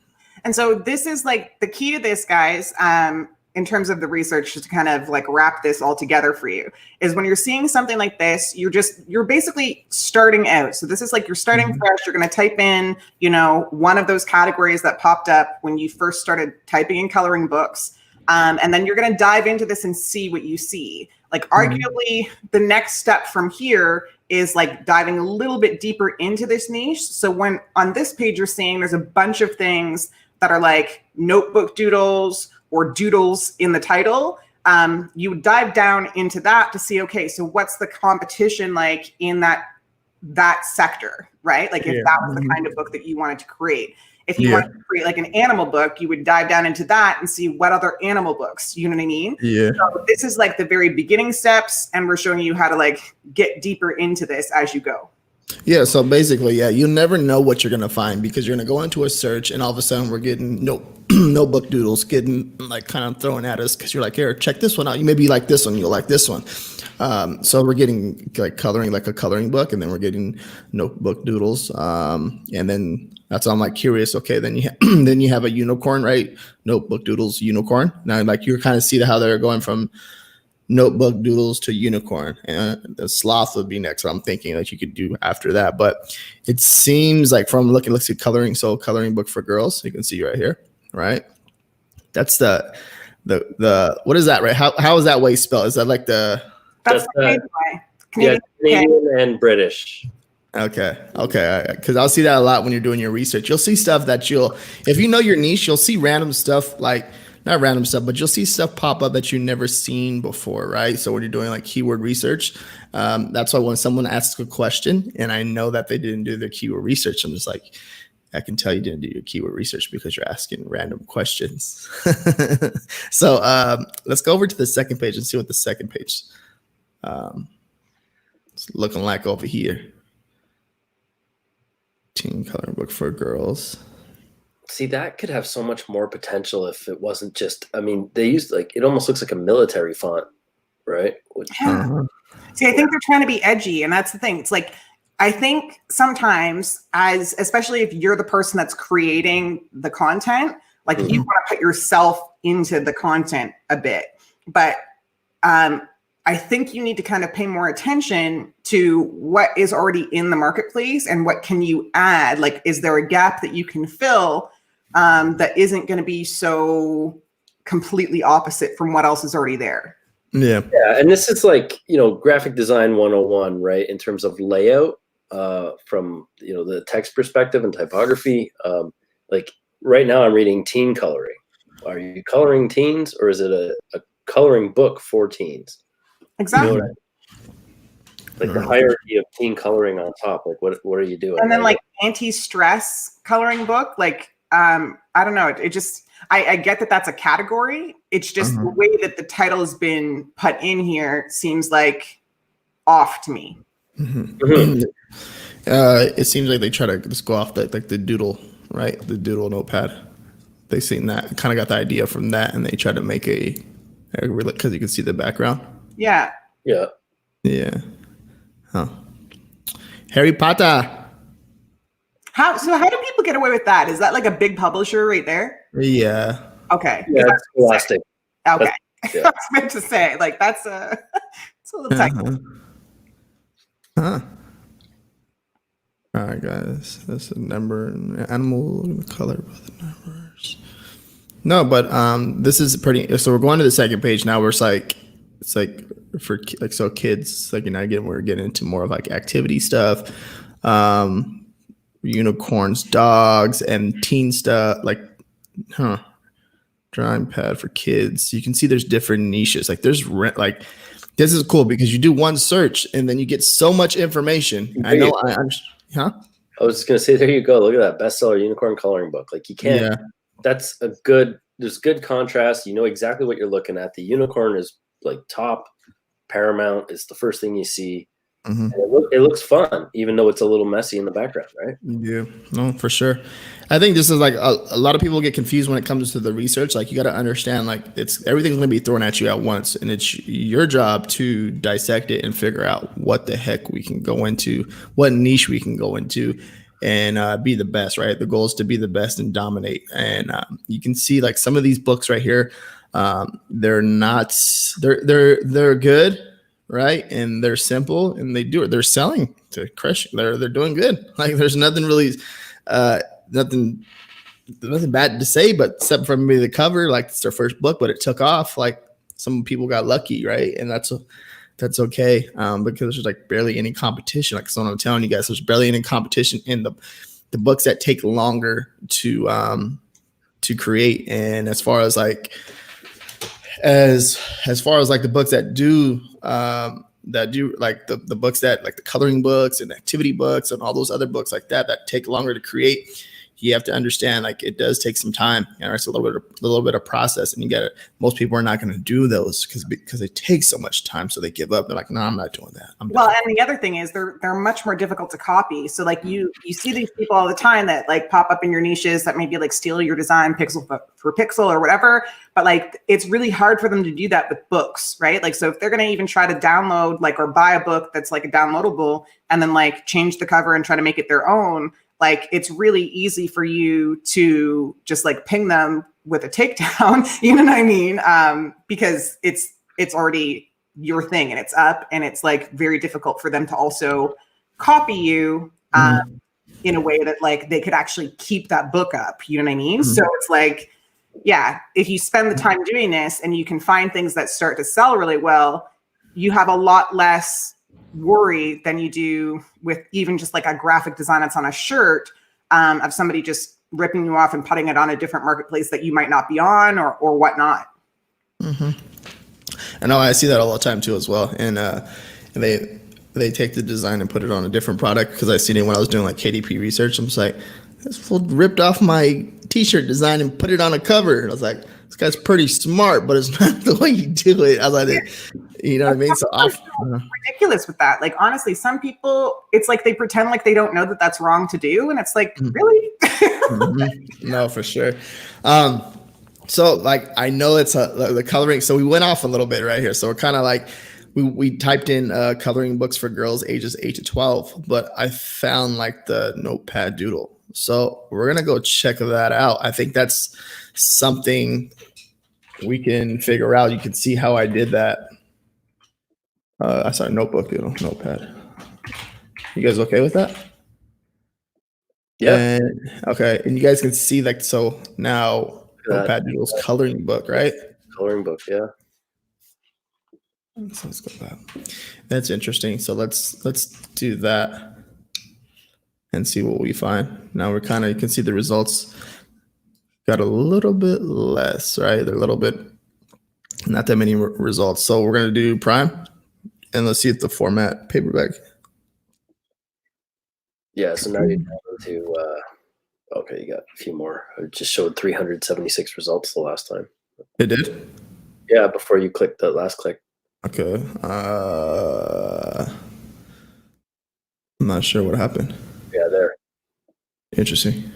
[SPEAKER 2] And so this is like the key to this, guys. In terms of the research, just to kind of like wrap this all together for you, is when you're seeing something like this, you're basically starting out. So this is like you're starting fresh. You're going to type in, one of those categories that popped up when you first started typing in coloring books. And then you're going to dive into this and see what you see. Like arguably the next step from here is like diving a little bit deeper into this niche. So when on this page, you're seeing there's a bunch of things that are like notebook doodles or doodles in the title. You would dive down into that to see, okay, so what's the competition like in that sector, right? Like if that was the kind of book that you wanted to create. If you wanted to create like an animal book, you would dive down into that and see what other animal books, you know what I mean?
[SPEAKER 1] Yeah.
[SPEAKER 2] So this is like the very beginning steps, and we're showing you how to like get deeper into this as you go.
[SPEAKER 1] Yeah, so basically, you never know what you're gonna find because you're gonna go into a search and all of a sudden we're getting notebook doodles getting like kind of thrown at us because you're like, here, check this one out. Maybe you like this one, you'll like this one. So we're getting like coloring, like a coloring book, and then we're getting notebook doodles. And then that's why I'm like curious. Okay, then you have a unicorn, right? Notebook doodles, unicorn. Now like you kind of see how they're going from notebook doodles to unicorn, and the sloth would be next. What I'm thinking like you could do after that, but it seems like from let's see coloring. So coloring book for girls, you can see right here, right? That's the what is that, right? How is that way spelled? Is that like the
[SPEAKER 2] that's the
[SPEAKER 3] Canadian and British.
[SPEAKER 1] Okay. Because I'll see that a lot when you're doing your research. You'll see stuff that if you know your niche, you'll see random stuff like. Not random stuff, but you'll see stuff pop up that you've never seen before, right? So when you're doing like keyword research, that's why when someone asks a question and I know that they didn't do their keyword research, I'm just like, I can tell you didn't do your keyword research because you're asking random questions. So let's go over to the second page and see what the second page is looking like over here. Teen coloring book for girls.
[SPEAKER 3] See, that could have so much more potential if it wasn't just, they used like, it almost looks like a military font, right?
[SPEAKER 2] Yeah. See, I think they're trying to be edgy, and that's the thing. It's like, I think sometimes especially if you're the person that's creating the content, like you want to put yourself into the content a bit, but I think you need to kind of pay more attention to what is already in the marketplace and what can you add? Like, is there a gap that you can fill that isn't going to be so completely opposite from what else is already there?
[SPEAKER 1] Yeah.
[SPEAKER 3] And this is like, graphic design 101, right? In terms of layout from, the text perspective and typography. Like right now I'm reading teen coloring. Are you coloring teens or is it a coloring book for teens?
[SPEAKER 2] Exactly.
[SPEAKER 3] Like the hierarchy of teen coloring on top. Like what are you doing?
[SPEAKER 2] And then like anti-stress coloring book, like I don't know. It just I get that that's a category. It's just the way that the title has been put in here seems like off to me.
[SPEAKER 1] It seems like they try to just go off the doodle, right? The doodle notepad. They seen that, kind of got the idea from that, and they try to make because you can see the background.
[SPEAKER 2] Yeah.
[SPEAKER 1] Huh. Harry Potter.
[SPEAKER 2] How do people get away with that? Is that like a big publisher right there?
[SPEAKER 1] Yeah.
[SPEAKER 2] Okay.
[SPEAKER 3] Yeah, it's Scholastic.
[SPEAKER 2] Okay.
[SPEAKER 3] Yeah.
[SPEAKER 2] I was meant to say, like, that's it's a little technical.
[SPEAKER 1] Huh. All right, guys. That's a number, animal, color by the numbers. No, but this is pretty. So we're going to the second page now. Where it's like for like so kids, like again we're getting into more of like activity stuff, unicorns, dogs, and teen stuff. Like, drawing pad for kids. You can see there's different niches. Like like this is cool because you do one search and then you get so much information. I know. Huh?
[SPEAKER 3] I was just gonna say, there you go. Look at that bestseller unicorn coloring book. Like you can't.
[SPEAKER 1] Yeah.
[SPEAKER 3] That's a good. There's good contrast. You know exactly what you're looking at. The unicorn is like top paramount. It's the first thing you see.
[SPEAKER 1] Mm-hmm.
[SPEAKER 3] It looks fun, even though it's a little messy in the background, right?
[SPEAKER 1] Yeah, no, for sure. I think this is like a lot of people get confused when it comes to the research. Like you got to understand, like everything's going to be thrown at you at once, and it's your job to dissect it and figure out what the heck we can go into, what niche we can go into, and be the best. Right? The goal is to be the best and dominate. And you can see like some of these books right here. They're not. They're good. Right, and they're simple, and they're selling to crush. They're doing good. Like there's nothing really, nothing bad to say, but except for maybe the cover, like it's their first book, but it took off. Like some people got lucky, right, and that's okay, because there's like barely any competition. Like so, I'm telling you guys, there's barely any competition in the books that take longer to create. And as far as like the books that do like the books that like the coloring books and activity books and all those other books like that take longer to create, you have to understand like it does take some time. It's a little bit of process, and most people are not going to do those because they take so much time, so they give up. They're like, no, I'm not doing that.
[SPEAKER 2] Well, and the other thing is they're much more difficult to copy. So like you see these people all the time that like pop up in your niches that maybe like steal your design pixel for pixel or whatever. But like it's really hard for them to do that with books, right? Like so if they're going to even try to download like or buy a book that's like a downloadable and then like change the cover and try to make it their own, like it's really easy for you to just like ping them with a takedown, you know what I mean? Because it's already your thing and it's up, and it's like very difficult for them to also copy you in a way that like they could actually keep that book up, you know what I mean? So it's like, yeah, if you spend the time doing this and you can find things that start to sell really well, you have a lot less worry than you do with even just like a graphic design that's on a shirt, of somebody just ripping you off and putting it on a different marketplace that you might not be on or whatnot.
[SPEAKER 1] Mm-hmm. I know, I see that all the time too as well. And they take the design and put it on a different product, because I seen it when I was doing like KDP research. I'm just like, this fool ripped off my t-shirt design and put it on a cover. And I was like, this guy's pretty smart, but it's not the way you do it. I was like, you know what I mean? So
[SPEAKER 2] ridiculous with that. Like, honestly, some people, it's like they pretend like they don't know that that's wrong to do. And it's like, really?
[SPEAKER 1] No, for sure. So like, I know it's the coloring. So we went off a little bit right here. So we're kind of like, we typed in coloring books for girls ages 8 to 12, but I found like the notepad doodle. So we're going to go check that out. I think that's something we can figure out. You can see how I did that. I saw notebook doodle, notepad. You guys okay with that?
[SPEAKER 3] Yeah.
[SPEAKER 1] Okay. And you guys can see like, so now notepad doodle's coloring book, right?
[SPEAKER 3] Coloring book. Yeah.
[SPEAKER 1] So let's go back. That's interesting. So let's do that and see what we find. Now we're you can see the results got a little bit less, right? They're a little bit, not that many results. So we're going to do prime, and let's see if the format paperback.
[SPEAKER 3] Yeah. So now you're down to, okay, you got a few more. It just showed 376 results the last time.
[SPEAKER 1] It did?
[SPEAKER 3] Yeah. Before you click the last click.
[SPEAKER 1] Okay. I'm not sure what happened.
[SPEAKER 3] Yeah, there.
[SPEAKER 1] Interesting.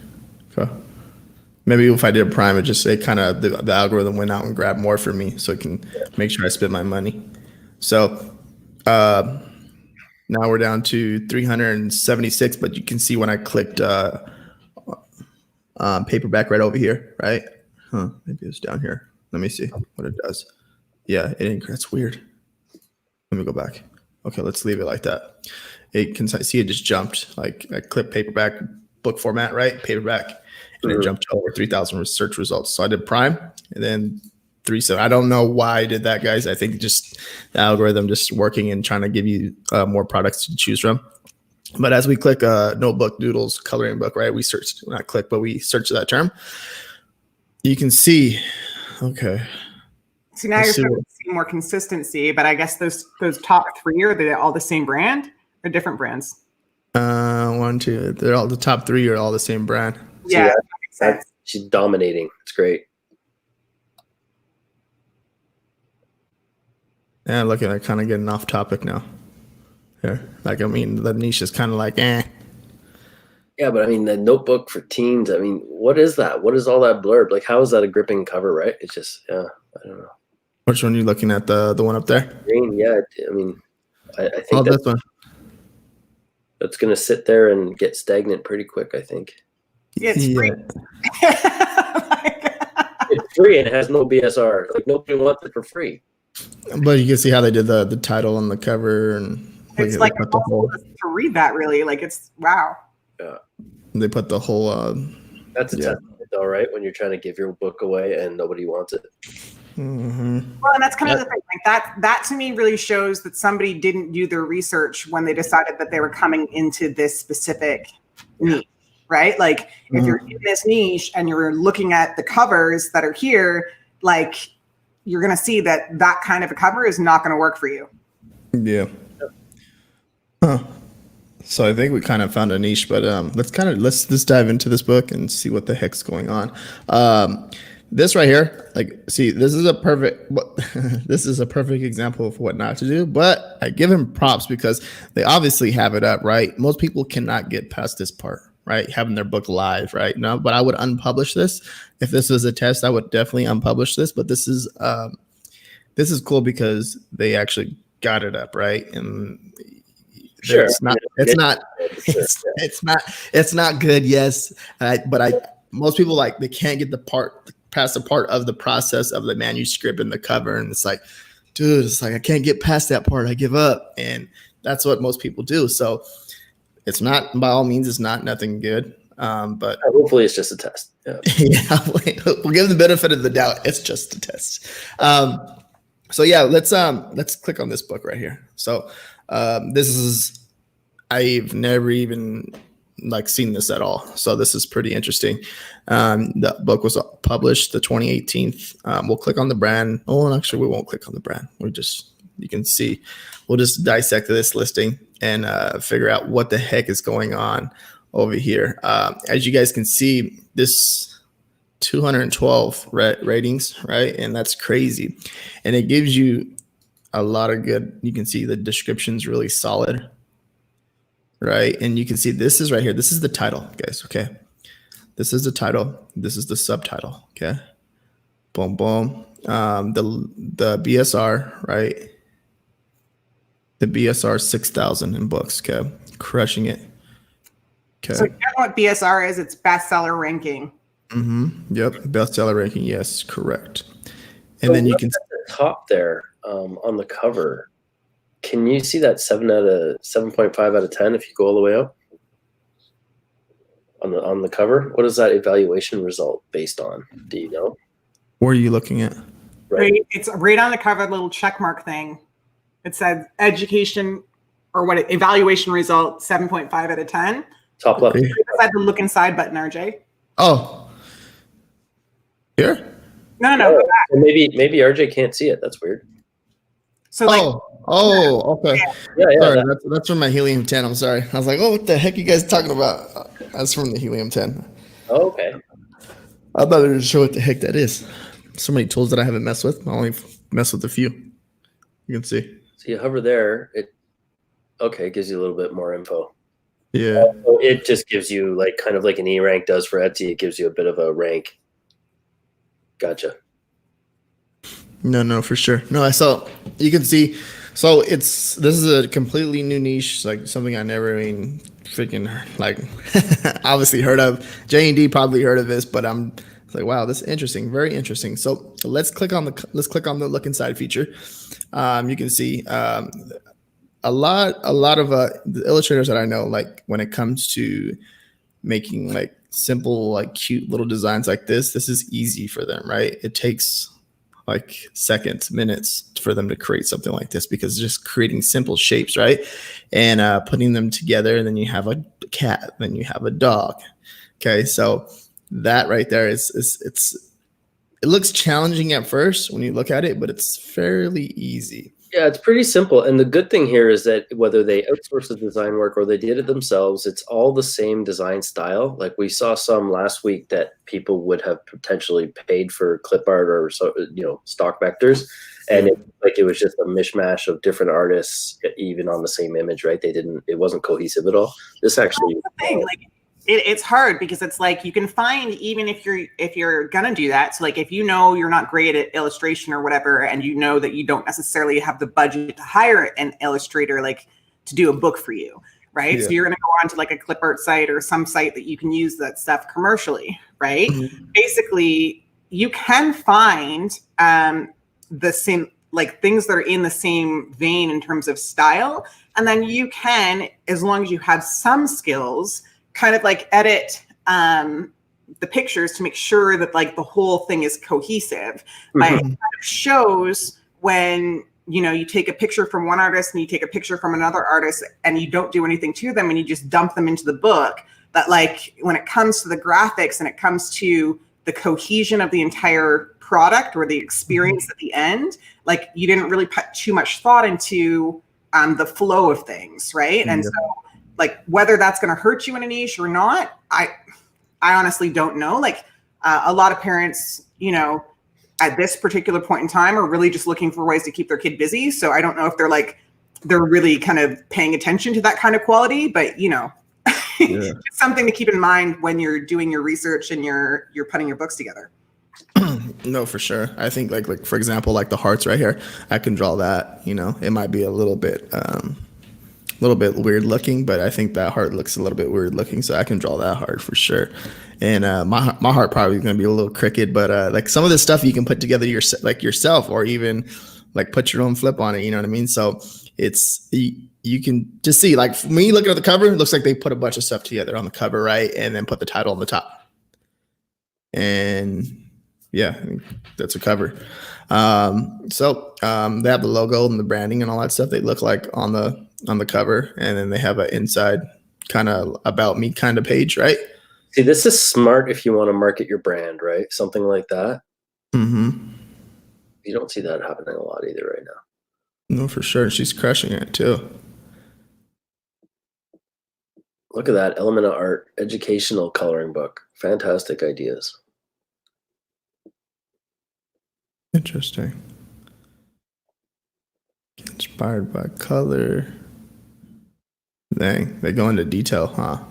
[SPEAKER 1] Okay. Maybe if I did prime, it kind of the algorithm went out and grabbed more for me, so it can make sure I spend my money. So, Now we're down to 376, but you can see when I clicked paperback right over here, right? Huh? Maybe it's down here. Let me see what it does. Yeah, it ain't. That's weird. Let me go back. Okay, let's leave it like that. It can see it just jumped. Like I clicked paperback book format, right? Paperback, and it jumped to over 3,000 search results. So I did Prime, and then 3.7. I don't know why I did that, guys. I think just the algorithm just working and trying to give you more products to choose from. But as we click notebook, doodles, coloring book, right? We searched, not click, but we search that term. You can see, okay.
[SPEAKER 2] So now you're starting to see more consistency, but I guess those top three, are they all the same brand or different brands?
[SPEAKER 1] 1, 2. They're all the top 3 are all the same brand.
[SPEAKER 2] Yeah, that makes sense.
[SPEAKER 3] She's dominating. It's great.
[SPEAKER 1] Yeah, look at it, kind of getting off topic now. Here, like I mean, the niche is kind of like, eh.
[SPEAKER 3] Yeah, but I mean, the notebook for teens. I mean, what is that? What is all that blurb? Like, how is that a gripping cover? Right? It's just, yeah, I don't know.
[SPEAKER 1] Which one are you looking at? The one up there?
[SPEAKER 3] Green, yeah. I mean, I think
[SPEAKER 1] this one.
[SPEAKER 3] That's going to sit there and get stagnant pretty quick, I think.
[SPEAKER 2] It's free.
[SPEAKER 3] It's free and it has no BSR. Like, nobody wants it for free.
[SPEAKER 1] But you can see how they did the title on the cover, and
[SPEAKER 2] it's like impossible to read that, really. Like, it's wow.
[SPEAKER 3] Yeah.
[SPEAKER 1] They put the whole.
[SPEAKER 3] That's a testament, though, right? When you're trying to give your book away and nobody wants it.
[SPEAKER 1] Mm-hmm.
[SPEAKER 2] Well, and that's kind of the thing. Like that to me really shows that somebody didn't do their research when they decided that they were coming into this specific niche, right? Like, if you're in this niche and you're looking at the covers that are here, like, you're going to see that that kind of a cover is not going to work for you.
[SPEAKER 1] Yeah. Huh. So I think we kind of found a niche, but let's dive into this book and see what the heck's going on. This right here, like, see, this is a perfect example of what not to do. But I give him props because they obviously have it up, right? Most people cannot get past this part, right? Having their book live, right? No, but I would unpublish this. If this was a test, I would definitely unpublish this. But this is cool because they actually got it up, right? And
[SPEAKER 3] sure,
[SPEAKER 1] it's not good. Yes, but most people, like, they can't get past the part of the process of the manuscript and the cover, and it's like, dude, it's like I can't get past that part. I give up, and that's what most people do. So it's not, by all means, it's not nothing good. But
[SPEAKER 3] hopefully it's just a test. Yeah,
[SPEAKER 1] yeah, we'll give them the benefit of the doubt. It's just a test. So yeah, let's click on this book right here. So I've never even seen this at all. So this is pretty interesting. The book was published the 2018th. We'll click on the brand. Oh, actually, we won't click on the brand. You can see, we'll just dissect this listing and figure out what the heck is going on over here. As you guys can see, this 212 ratings, right? And that's crazy. And it gives you a lot of good, you can see the description's really solid, right? And you can see this is right here. This is the title, guys, okay? This is the title. This is the subtitle, okay? Boom, boom. The BSR, right? The BSR 6,000 in books, okay? Crushing it. Okay.
[SPEAKER 2] So you know what BSR is? It's bestseller ranking.
[SPEAKER 1] Mm-hmm. Yep. Bestseller ranking. Yes, correct. And then you can
[SPEAKER 3] at the top there on the cover. Can you see that 7.5 out of 10 if you go all the way up on the cover? What is that evaluation result based on? Do you know?
[SPEAKER 1] Where are you looking at?
[SPEAKER 2] Right. It's right on the cover, little check mark thing. It said education or evaluation result 7.5 out of 10.
[SPEAKER 3] Top left.
[SPEAKER 2] Right beside the look inside button, RJ.
[SPEAKER 1] Oh. Here?
[SPEAKER 2] No.
[SPEAKER 3] Well, maybe RJ can't see it. That's weird.
[SPEAKER 2] So like,
[SPEAKER 1] okay.
[SPEAKER 3] Yeah.
[SPEAKER 1] Sorry, that's from my helium 10. I'm sorry. I was like, oh, what the heck are you guys talking about? That's from the helium 10.
[SPEAKER 3] Oh, okay.
[SPEAKER 1] I'm not even sure what the heck that is. So many tools that I haven't messed with. I only mess with a few. You can see.
[SPEAKER 3] So you hover there. It gives you a little bit more info.
[SPEAKER 1] Yeah.
[SPEAKER 3] So it just gives you kind of like an E-rank does for Etsy. It gives you a bit of a rank. Gotcha.
[SPEAKER 1] No, for sure. No, I saw, you can see So this is a completely new niche, like something I never even freaking like obviously heard of. J&D probably heard of this, but I'm like, wow, this is interesting, very interesting. So let's click on the look inside feature. You can see a lot of the illustrators that I know, like when it comes to making like simple, like cute little designs like this is easy for them, right? It takes like seconds, minutes for them to create something like this because just creating simple shapes, right? And putting them together, and then you have a cat, then you have a dog. Okay, so that right there is it looks challenging at first when you look at it, but it's fairly easy.
[SPEAKER 3] Yeah, it's pretty simple. And the good thing here is that whether they outsource the design work or they did it themselves, it's all the same design style. Like we saw some last week that people would have potentially paid for clip art or stock vectors. And it was just a mishmash of different artists, even on the same image, right? It wasn't cohesive at all. This actually,
[SPEAKER 2] that's the thing. Like it's hard because it's like you can find, even if you're gonna do that, so like if you know you're not great at illustration or whatever, and you know that you don't necessarily have the budget to hire an illustrator like to do a book for you, right?
[SPEAKER 1] Yeah.
[SPEAKER 2] So you're gonna go on to like a clip art site or some site that you can use that stuff commercially, right? Basically you can find the same, like things that are in the same vein in terms of style, and then you can, as long as you have some skills, kind of like edit the pictures to make sure that like the whole thing is cohesive. But it kind of shows when you take a picture from one artist and you take a picture from another artist and you don't do anything to them and you just dump them into the book, that like when it comes to the graphics and it comes to the cohesion of the entire product or the experience at the end, like you didn't really put too much thought into the flow of things, right? And so like whether that's going to hurt you in a niche or not, I honestly don't know. Like a lot of parents, at this particular point in time are really just looking for ways to keep their kid busy. So I don't know if they're really kind of paying attention to that kind of quality, but it's something to keep in mind when you're doing your research and you're putting your books together.
[SPEAKER 1] No, for sure. I think like for example, like the hearts right here, I can draw that. It might be a little bit weird looking, but I think that heart looks a little bit weird looking, so I can draw that heart for sure. And my heart probably is going to be a little crooked, but like some of this stuff you can put together yourself, or even like put your own flip on it. You know what I mean? So it's you can just see, like for me looking at the cover, it looks like they put a bunch of stuff together on the cover, right? And then put the title on the top. And yeah, that's a cover. So they have the logo and the branding and all that stuff they look like on the cover, and then they have an inside kind of about me kind of page, right?
[SPEAKER 3] See, this is smart if you want to market your brand, right? Something like that.
[SPEAKER 1] Mm-hmm.
[SPEAKER 3] You don't see that happening a lot either right now.
[SPEAKER 1] No, for sure. She's crushing it too.
[SPEAKER 3] Look at that element of art, educational coloring book. Fantastic ideas.
[SPEAKER 1] Interesting. Inspired by color. Dang, they go into detail, huh?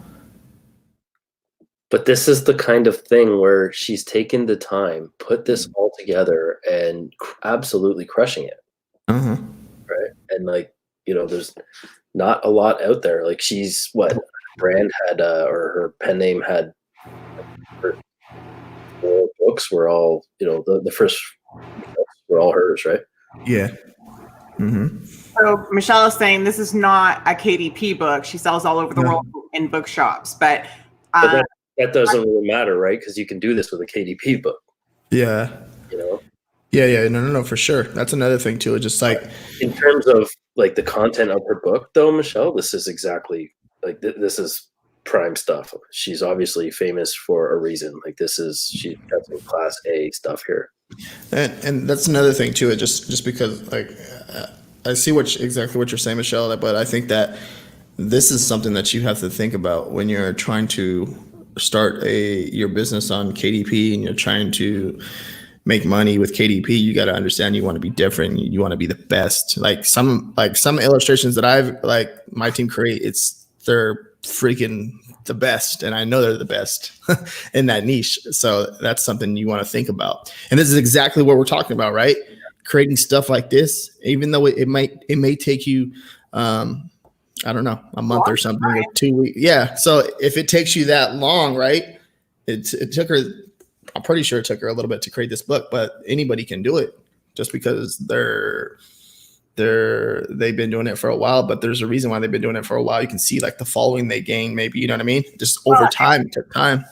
[SPEAKER 3] But this is the kind of thing where she's taken the time, put this all together, and absolutely crushing it.
[SPEAKER 1] Uh-huh.
[SPEAKER 3] Right? And there's not a lot out there. Like she's brand had or her pen name had her 4 books were all the first books were all hers, right?
[SPEAKER 1] Yeah. Mm-hmm.
[SPEAKER 2] So Michelle is saying this is not a KDP book. She sells all over the world in bookshops, but
[SPEAKER 3] that doesn't really matter, right? Because you can do this with a KDP book.
[SPEAKER 1] Yeah. Yeah. No, for sure. That's another thing too. It's just like
[SPEAKER 3] in terms of like the content of her book, though, Michelle, this is exactly like this is prime stuff. She's obviously famous for a reason. Like she's got some class A stuff here.
[SPEAKER 1] And that's another thing too. It just because like I see exactly what you're saying, Michelle, but I think that this is something that you have to think about when you're trying to start your business on KDP and you're trying to make money with KDP. You got to understand you want to be different. You want to be the best. Like some illustrations that my team create, they're freaking the best, and I know they're the best in that niche. So that's something you want to think about. And this is exactly what we're talking about, right? creating stuff like this, even though it may take you, I don't know, a month or something, or 2 weeks. Yeah. So if it takes you that long, right? It took her, I'm pretty sure it took her a little bit to create this book, but anybody can do it just because they've been doing it for a while, but there's a reason why they've been doing it for a while. You can see like the following they gain, maybe, you know what I mean? Just over time, it took time.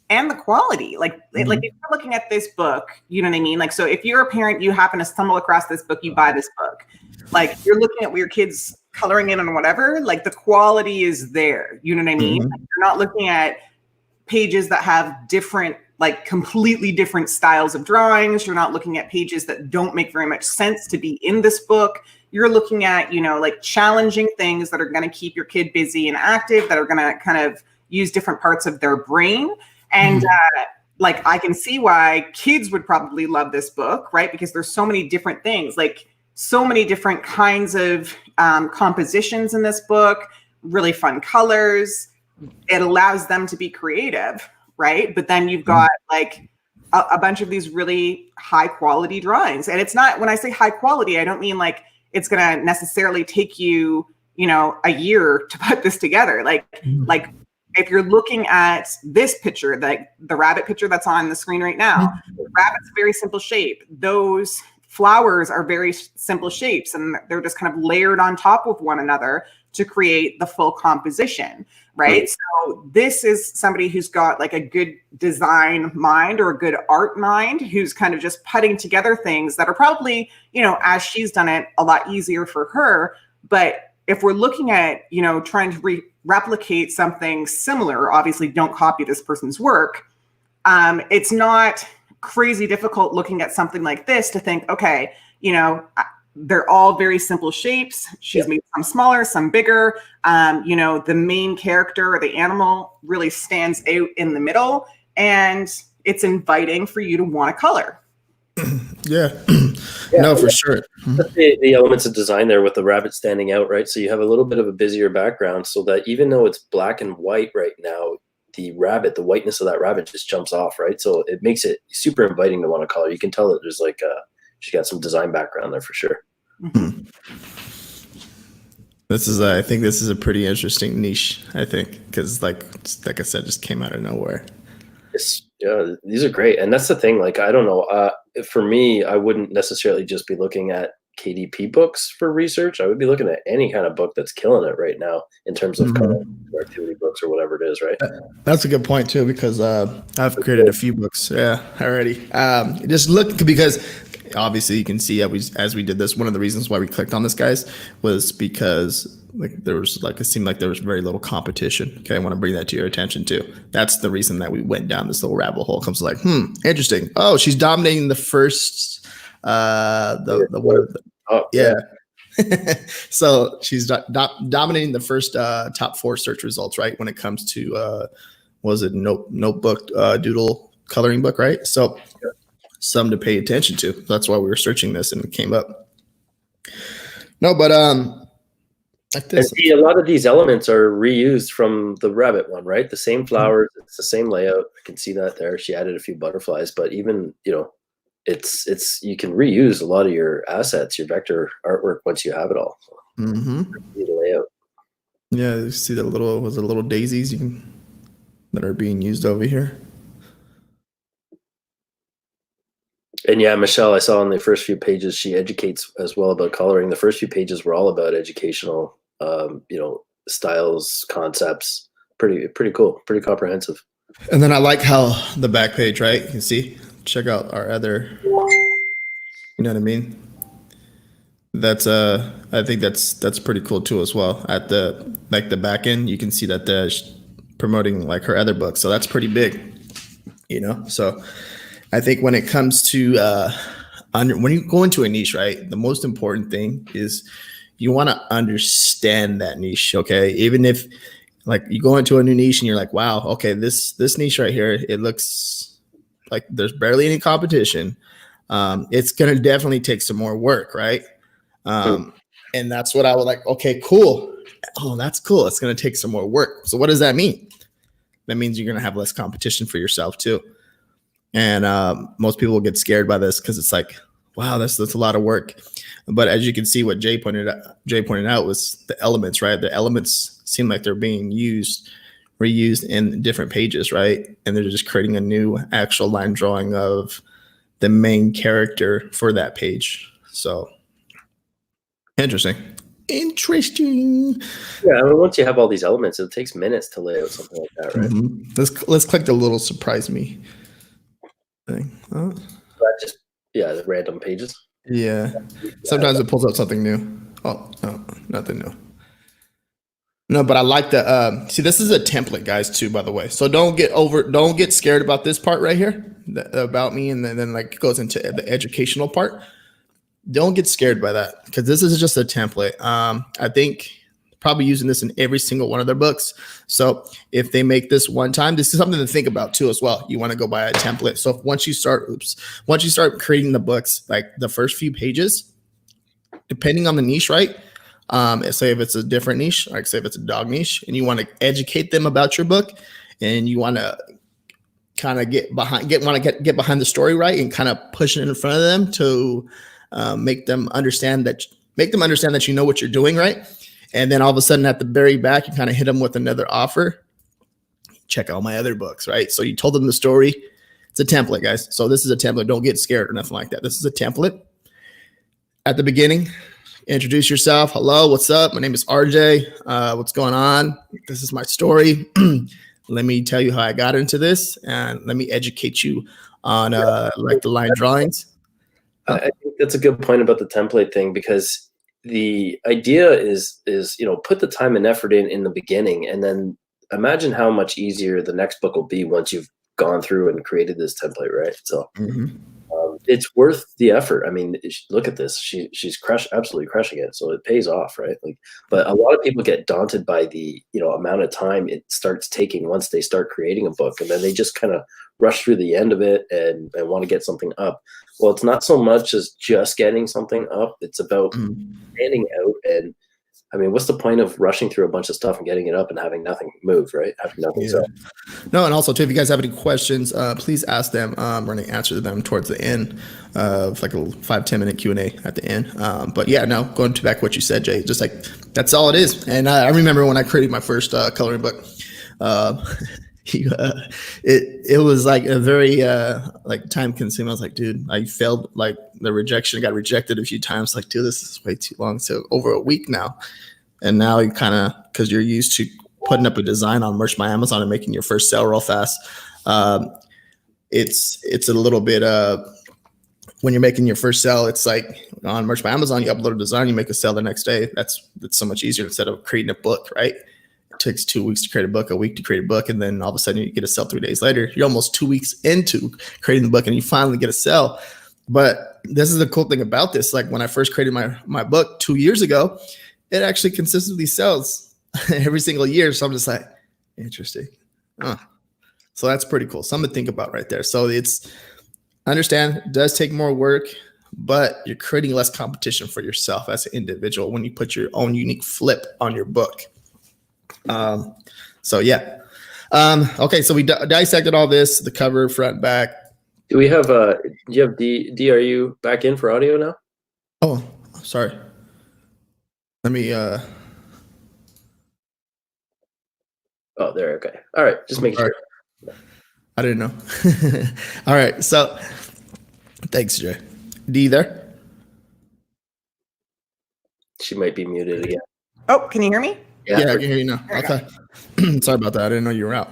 [SPEAKER 2] And the quality, like if you're looking at this book, you know what I mean? Like, so if you're a parent, you happen to stumble across this book, you buy this book, like you're looking at what your kids coloring in and whatever, like the quality is there. You know what I mean? Like, you're not looking at pages that have different, like completely different styles of drawings. You're not looking at pages that don't make very much sense to be in this book. You're looking at, you know, like challenging things that are going to keep your kid busy and active, that are going to kind of use different parts of their brain. And like, I can see why kids would probably love this book, right? Because there's so many different things, like so many different kinds of compositions in this book, really fun colors. It allows them to be creative, right? But then you've got like a bunch of these really high quality drawings. And it's not, when I say high quality, I don't mean like it's going to necessarily take you, you know, a year to put this together. Like if you're looking at this picture, like the rabbit picture that's on the screen right now, the rabbit's a very simple shape. Those flowers are very simple shapes, and they're just kind of layered on top of one another to create the full composition, right? So this is somebody who's got like a good design mind or a good art mind, who's kind of just putting together things that are probably, you know, as she's done it, a lot easier for her. But if we're looking at, you know, trying to replicate something similar, obviously don't copy this person's work. It's not crazy difficult looking at something like this to think, okay, you know, they're all very simple shapes. She's made some smaller, some bigger. You know, the main character or the animal really stands out in the middle, and it's inviting for you to want to color.
[SPEAKER 1] Yeah. No, for sure.
[SPEAKER 3] The elements of design there with the rabbit standing out, right? So you have a little bit of a busier background, so that even though it's black and white right now, the rabbit, the whiteness of that rabbit just jumps off, right? So it makes it super inviting to want to color. You can tell that there's like she's got some design background there for sure.
[SPEAKER 1] This is, I think this is a pretty interesting niche, I think, because like I said, just came out of nowhere.
[SPEAKER 3] Yeah, these are great. And that's the thing, like, I don't know, for me, I wouldn't necessarily just be looking at KDP books for research. I would be looking at any kind of book that's killing it right now in terms of color activity books or whatever it is, right?
[SPEAKER 1] That's a good point too, because I've created a few books, already. Just look, because obviously you can see as we did this, one of the reasons why we clicked on this, guys, was because like there was like, it seemed like there was very little competition. Okay, I want to bring that to your attention too. That's the reason that we went down this little rabbit hole. It comes like, interesting. Oh, she's dominating the first the one of the so she's dominating the first top 4 search results, right? When it comes to was it notebook doodle coloring book, right? So some to pay attention to. That's why we were searching this and it came up. No, but like this.
[SPEAKER 3] And see, a lot of these elements are reused from the rabbit one, right? The same flowers, it's the same layout. I can see that there. She added a few butterflies, but even, you know, it's you can reuse a lot of your assets, your vector artwork once you have it all. The layout.
[SPEAKER 1] Yeah, you see the little daisies that are being used over here.
[SPEAKER 3] And yeah, Michelle, I saw on the first few pages, she educates as well about coloring. The first few pages were all about educational, you know, styles, concepts. Pretty cool, pretty comprehensive.
[SPEAKER 1] And then I like how the back page, right? You can see, check out our other, you know what I mean? That's I think that's pretty cool too as well. At the back end, you can see that promoting like her other books. So that's pretty big, you know? So I think when it comes to when you go into a niche, right, the most important thing is you want to understand that niche, okay? Even if like you go into a new niche and you're like, wow, okay, this niche right here, it looks like there's barely any competition. It's gonna definitely take some more work, right? And that's what I would like. Okay, cool. Oh, that's cool. It's gonna take some more work. So what does that mean? That means you're gonna have less competition for yourself too. And most people will get scared by this because it's like, wow, that's a lot of work. But as you can see, what Jay pointed out was the elements, right? The elements seem like they're being reused in different pages, right? And they're just creating a new actual line drawing of the main character for that page. So interesting.
[SPEAKER 3] Yeah, I mean, once you have all these elements, it takes minutes to lay out something like that, right?
[SPEAKER 1] Let's click the little surprise me thing. Oh.
[SPEAKER 3] Just the random pages.
[SPEAKER 1] Yeah. Sometimes it pulls up something new. Oh, no, nothing new. No, but I like the see, this is a template, guys, too, by the way. So don't get scared about this part right here, about me, and then like goes into the educational part. Don't get scared by that, because this is just a template. I think probably using this in every single one of their books. So if they make this one time, this is something to think about too as well. You want to go by a template. So once you start creating the books, like the first few pages, depending on the niche, right? Say if it's a different niche, like say if it's a dog niche, and you want to educate them about your book, and you want to kind of get behind the story, right, and kind of push it in front of them to make them understand that you know what you're doing, right? And then all of a sudden at the very back, you kind of hit them with another offer. Check out my other books, right? So you told them the story. It's a template, guys. So this is a template. Don't get scared or nothing like that. This is a template. At the beginning, introduce yourself. Hello, what's up? My name is RJ. What's going on? This is my story. Let me tell you how I got into this, and let me educate you on like the line drawings.
[SPEAKER 3] I think that's a good point about the template thing, because the idea is put the time and effort in the beginning, and then imagine how much easier the next book will be once you've gone through and created this template, right? So it's worth the effort. I mean, look at this. She's absolutely crushing it. So it pays off, right? Like, but a lot of people get daunted by the amount of time it starts taking once they start creating a book, and then they just kind of rush through the end of it and want to get something up. Well, it's not so much as just getting something up. It's about standing out. And I mean, what's the point of rushing through a bunch of stuff and getting it up and having nothing move, right? Having nothing. So.
[SPEAKER 1] No, and also too, if you guys have any questions, please ask them. We're going to answer them towards the end of like a 5-10 minute Q&A at the end. But yeah, no, going back to what you said, Jay, just like that's all it is. And I remember when I created my first coloring book, it was like a very like time consuming. I was like, dude, I failed like the rejection, got rejected a few times. Like, dude, this is way too long. So over a week now. And now you kind of, because you're used to putting up a design on Merch My Amazon and making your first sale real fast. It's a little bit when you're making your first sale, it's like on Merch My Amazon, you upload a design, you make a sale the next day. That's so much easier instead of creating a book, right? It takes 2 weeks to create a book, a week to create a book, and then all of a sudden you get a sale 3 days later. You're almost 2 weeks into creating the book and you finally get a sale. But this is the cool thing about this. Like when I first created my book 2 years ago, it actually consistently sells every single year. So I'm just like, interesting. So that's pretty cool. Something to think about right there. So understand, it does take more work, but you're creating less competition for yourself as an individual when you put your own unique flip on your book. So yeah. Okay. So we dissected all this, the cover, front, back.
[SPEAKER 3] Do you have DRU back in for audio now?
[SPEAKER 1] Oh, sorry. Let me,
[SPEAKER 3] oh, there. Okay. All right. Just making sure.
[SPEAKER 1] I didn't know. All right. So thanks, Jay. D there?
[SPEAKER 3] She might be muted again.
[SPEAKER 2] Oh, can you hear me?
[SPEAKER 1] Yeah, I can hear you now. Okay. Sorry about that. I didn't know you were out.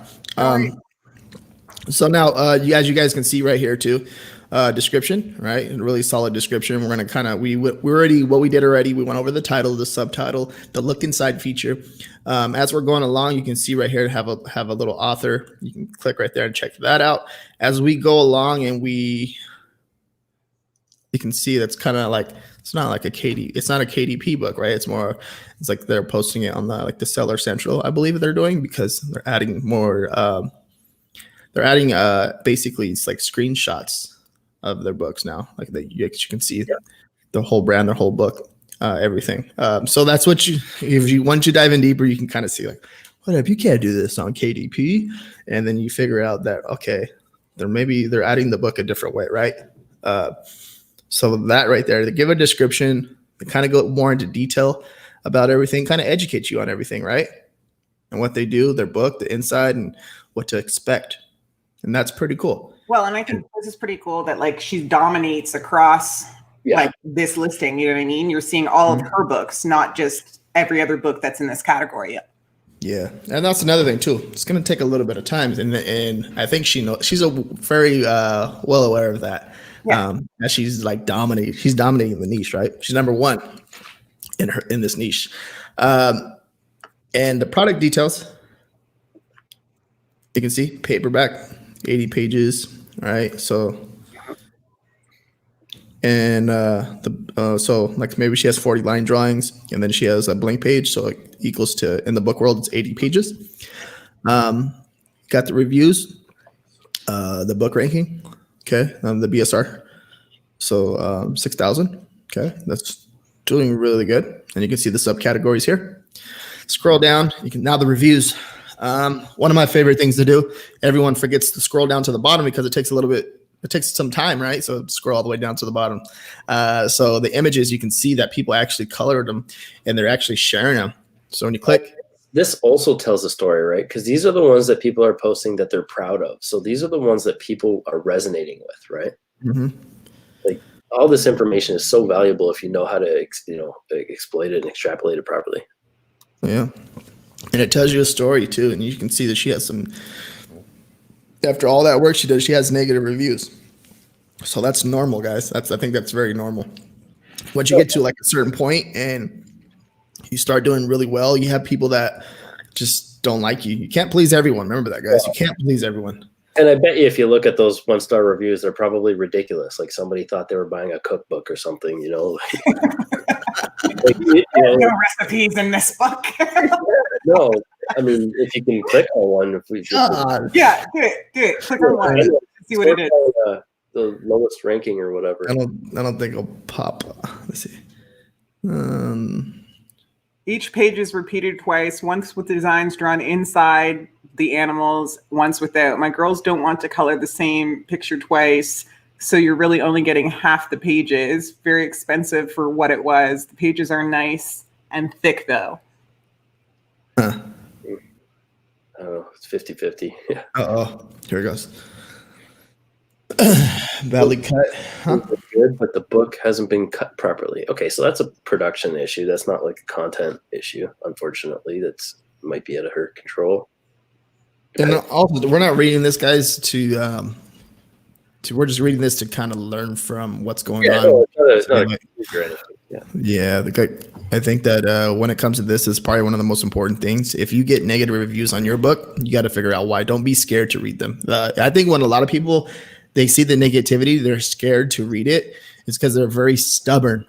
[SPEAKER 1] So now, as you guys can see right here too, description, right? A really solid description. We're going to kind of, we went over the title, the subtitle, the look inside feature. As we're going along, you can see right here, have a little author. You can click right there and check that out. As we go along and you can see that's kind of like, it's not a KDP book, right? It's like they're posting it on the Seller Central, I believe they're doing, because they're adding more, basically it's like screenshots of their books now. Like you can see the whole brand, their whole book, everything. So that's what once you dive in deeper, you can kind of see like, what if you can't do this on KDP? And then you figure out that, okay, they're adding the book a different way, right? So that right there, they give a description, they kind of go more into detail about everything, kind of educate you on everything, right? And what they do, their book, the inside, and what to expect. And that's pretty cool.
[SPEAKER 2] Well, and I think this is pretty cool that like she dominates across like this listing. You know what I mean? You're seeing all of her books, not just every other book that's in this category.
[SPEAKER 1] Yeah, and that's another thing too. It's going to take a little bit of time, and I think she's very well aware of that.
[SPEAKER 2] Yeah.
[SPEAKER 1] That she's like dominating. She's dominating the niche, right? She's number one in this niche. And the product details, you can see paperback, 80 pages, right? So, and so like maybe she has 40 line drawings, and then she has a blank page, so it equals to, in the book world, it's 80 pages. Got the reviews, the book ranking, okay, the BSR, so 6,000, okay, that's doing really good. And you can see the subcategories here. Scroll down, you can now the reviews. One of my favorite things to do. Everyone forgets to scroll down to the bottom because it takes a little bit. It takes some time, right? So scroll all the way down to the bottom. So the images, you can see that people actually colored them and they're actually sharing them. So when you click,
[SPEAKER 3] this also tells a story, right? Because these are the ones that people are posting that they're proud of. So these are the ones that people are resonating with, right?
[SPEAKER 1] Mm-hmm.
[SPEAKER 3] Like all this information is so valuable if you know how to, exploit it and extrapolate it properly.
[SPEAKER 1] Yeah. And it tells you a story too. And you can see that she has some, after all that work she does, she has negative reviews. So that's normal, guys. I think that's very normal. Once you get to like a certain point and you start doing really well, you have people that just don't like you. You can't please everyone. Remember that, guys. You can't please everyone.
[SPEAKER 3] And I bet you if you look at those 1-star reviews, they're probably ridiculous. Like somebody thought they were buying a cookbook or something, you know.
[SPEAKER 2] No recipes in this book.
[SPEAKER 3] No, I mean, if you can click on one, if we just,
[SPEAKER 2] yeah, do it. Click on one. See what it is.
[SPEAKER 3] The lowest ranking or whatever.
[SPEAKER 1] I don't think it'll pop. Let's see.
[SPEAKER 2] Each page is repeated twice, once with designs drawn inside the animals, once without. My girls don't want to color the same picture twice, so you're really only getting half the pages. Very expensive for what it was. The pages are nice and thick, though.
[SPEAKER 1] Huh.
[SPEAKER 3] Oh, it's 50-50. Yeah.
[SPEAKER 1] Uh-oh. Here it goes. Badly cut. Huh?
[SPEAKER 3] Good, but the book hasn't been cut properly. Okay, so that's a production issue. That's not like a content issue, unfortunately. That's might be out of her control.
[SPEAKER 1] And also, we're not reading this, guys, we're just reading this to kind of learn from what's going on.
[SPEAKER 3] No, it's not
[SPEAKER 1] Yeah, I think that when it comes to this, is probably one of the most important things. If you get negative reviews on your book, you got to figure out why. Don't be scared to read them. I think when a lot of people, they see the negativity, they're scared to read it. It's because they're very stubborn.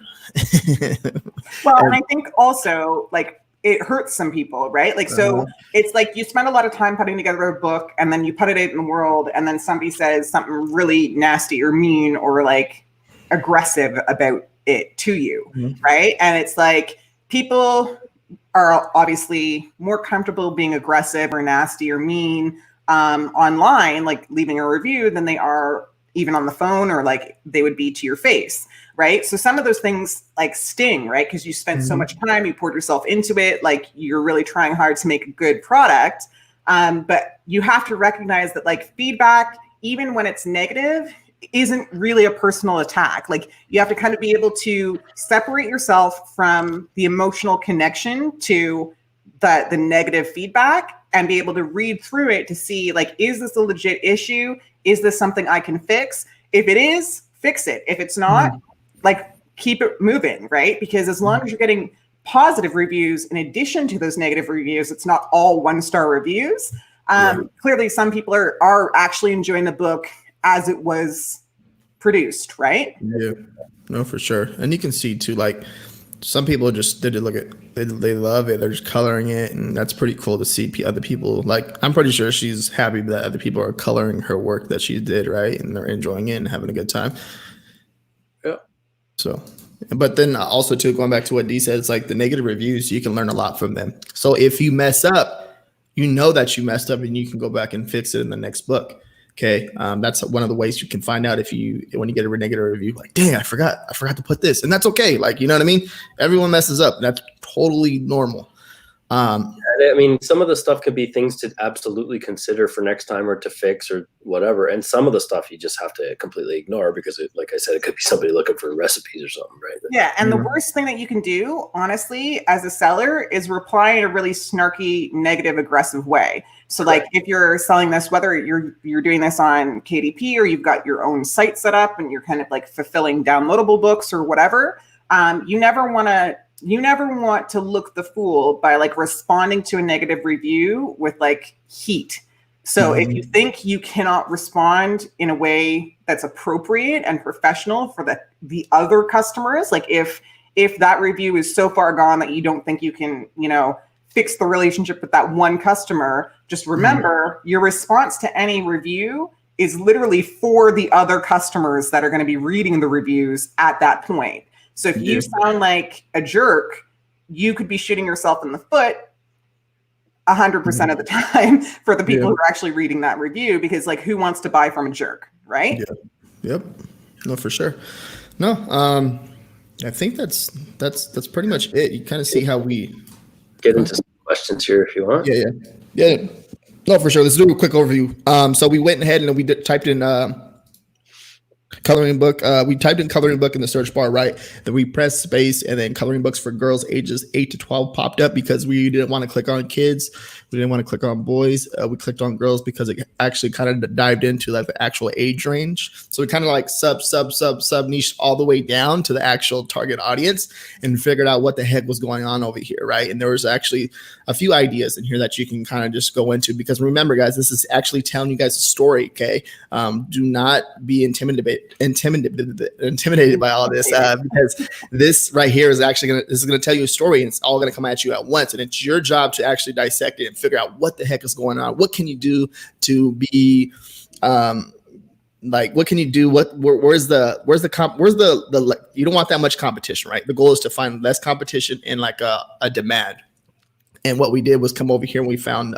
[SPEAKER 2] Well, and I think also like it hurts some people, right? Like, so it's like you spend a lot of time putting together a book and then you put it out in the world and then somebody says something really nasty or mean or like aggressive about it to you, right? And it's like people are obviously more comfortable being aggressive or nasty or mean online, like leaving a review, than they are even on the phone or like they would be to your face, right? So some of those things like sting, right? Because you spent so much time, you poured yourself into it, like you're really trying hard to make a good product. But you have to recognize that like feedback, even when it's negative, isn't really a personal attack. Like you have to kind of be able to separate yourself from the emotional connection to the negative feedback and be able to read through it to see like, is this a legit issue? Is this something I can fix? If it is, fix it. If it's not, like keep it moving, right? Because as long as you're getting positive reviews in addition to those negative reviews, it's not all 1-star reviews. Clearly some people are actually enjoying the book as it was produced, right?
[SPEAKER 1] Yeah, no, for sure. And you can see too, like some people just did it. They love it. They're just coloring it, and that's pretty cool to see other people. Like I'm pretty sure she's happy that other people are coloring her work that she did, right? And they're enjoying it and having a good time.
[SPEAKER 3] Yeah.
[SPEAKER 1] So, but then also too, going back to what Dee said, it's like the negative reviews, you can learn a lot from them. So if you mess up, you know that you messed up and you can go back and fix it in the next book. Okay, that's one of the ways you can find out when you get a negative review. Like, dang, I forgot to put this, and that's okay. Like, you know what I mean? Everyone messes up. That's totally normal.
[SPEAKER 3] I mean, some of the stuff could be things to absolutely consider for next time or to fix or whatever. And some of the stuff you just have to completely ignore because, like I said, it could be somebody looking for recipes or something, right?
[SPEAKER 2] Yeah. And the worst thing that you can do, honestly, as a seller is reply in a really snarky, negative, aggressive way. So like if you're selling this, whether you're doing this on KDP or you've got your own site set up and you're kind of like fulfilling downloadable books or whatever, you never want to look the fool by like responding to a negative review with like heat. So if you think you cannot respond in a way that's appropriate and professional for the other customers, like if that review is so far gone that you don't think you can, fix the relationship with that one customer, just remember your response to any review is literally for the other customers that are going to be reading the reviews at that point. So if you sound like a jerk, you could be shooting yourself in the foot 100% of the time for the people who are actually reading that review, because like who wants to buy from a jerk, right?
[SPEAKER 1] Yep. No, for sure. No, I think that's pretty much it. You kind of see how we
[SPEAKER 3] get into some questions here if you want.
[SPEAKER 1] Yeah. No, for sure. Let's do a quick overview. So we went ahead and we typed in coloring book. We typed in coloring book in the search bar, right? Then we pressed space, and then coloring books for girls ages 8 to 12 popped up because we didn't want to click on kids. We didn't want to click on boys. We clicked on girls because it actually kind of dived into like the actual age range. So we kind of like sub niche all the way down to the actual target audience and figured out what the heck was going on over here, right? And there was actually a few ideas in here that you can kind of just go into, because remember, guys, this is actually telling you guys a story. Okay, do not be intimidated by all this, because this right here is actually gonna tell you a story, and it's all gonna come at you at once, and it's your job to actually dissect it and figure out what the heck is going on. What can you do to be what can you do? Where's the you don't want that much competition, right? The goal is to find less competition and like a demand. And what we did was come over here and we found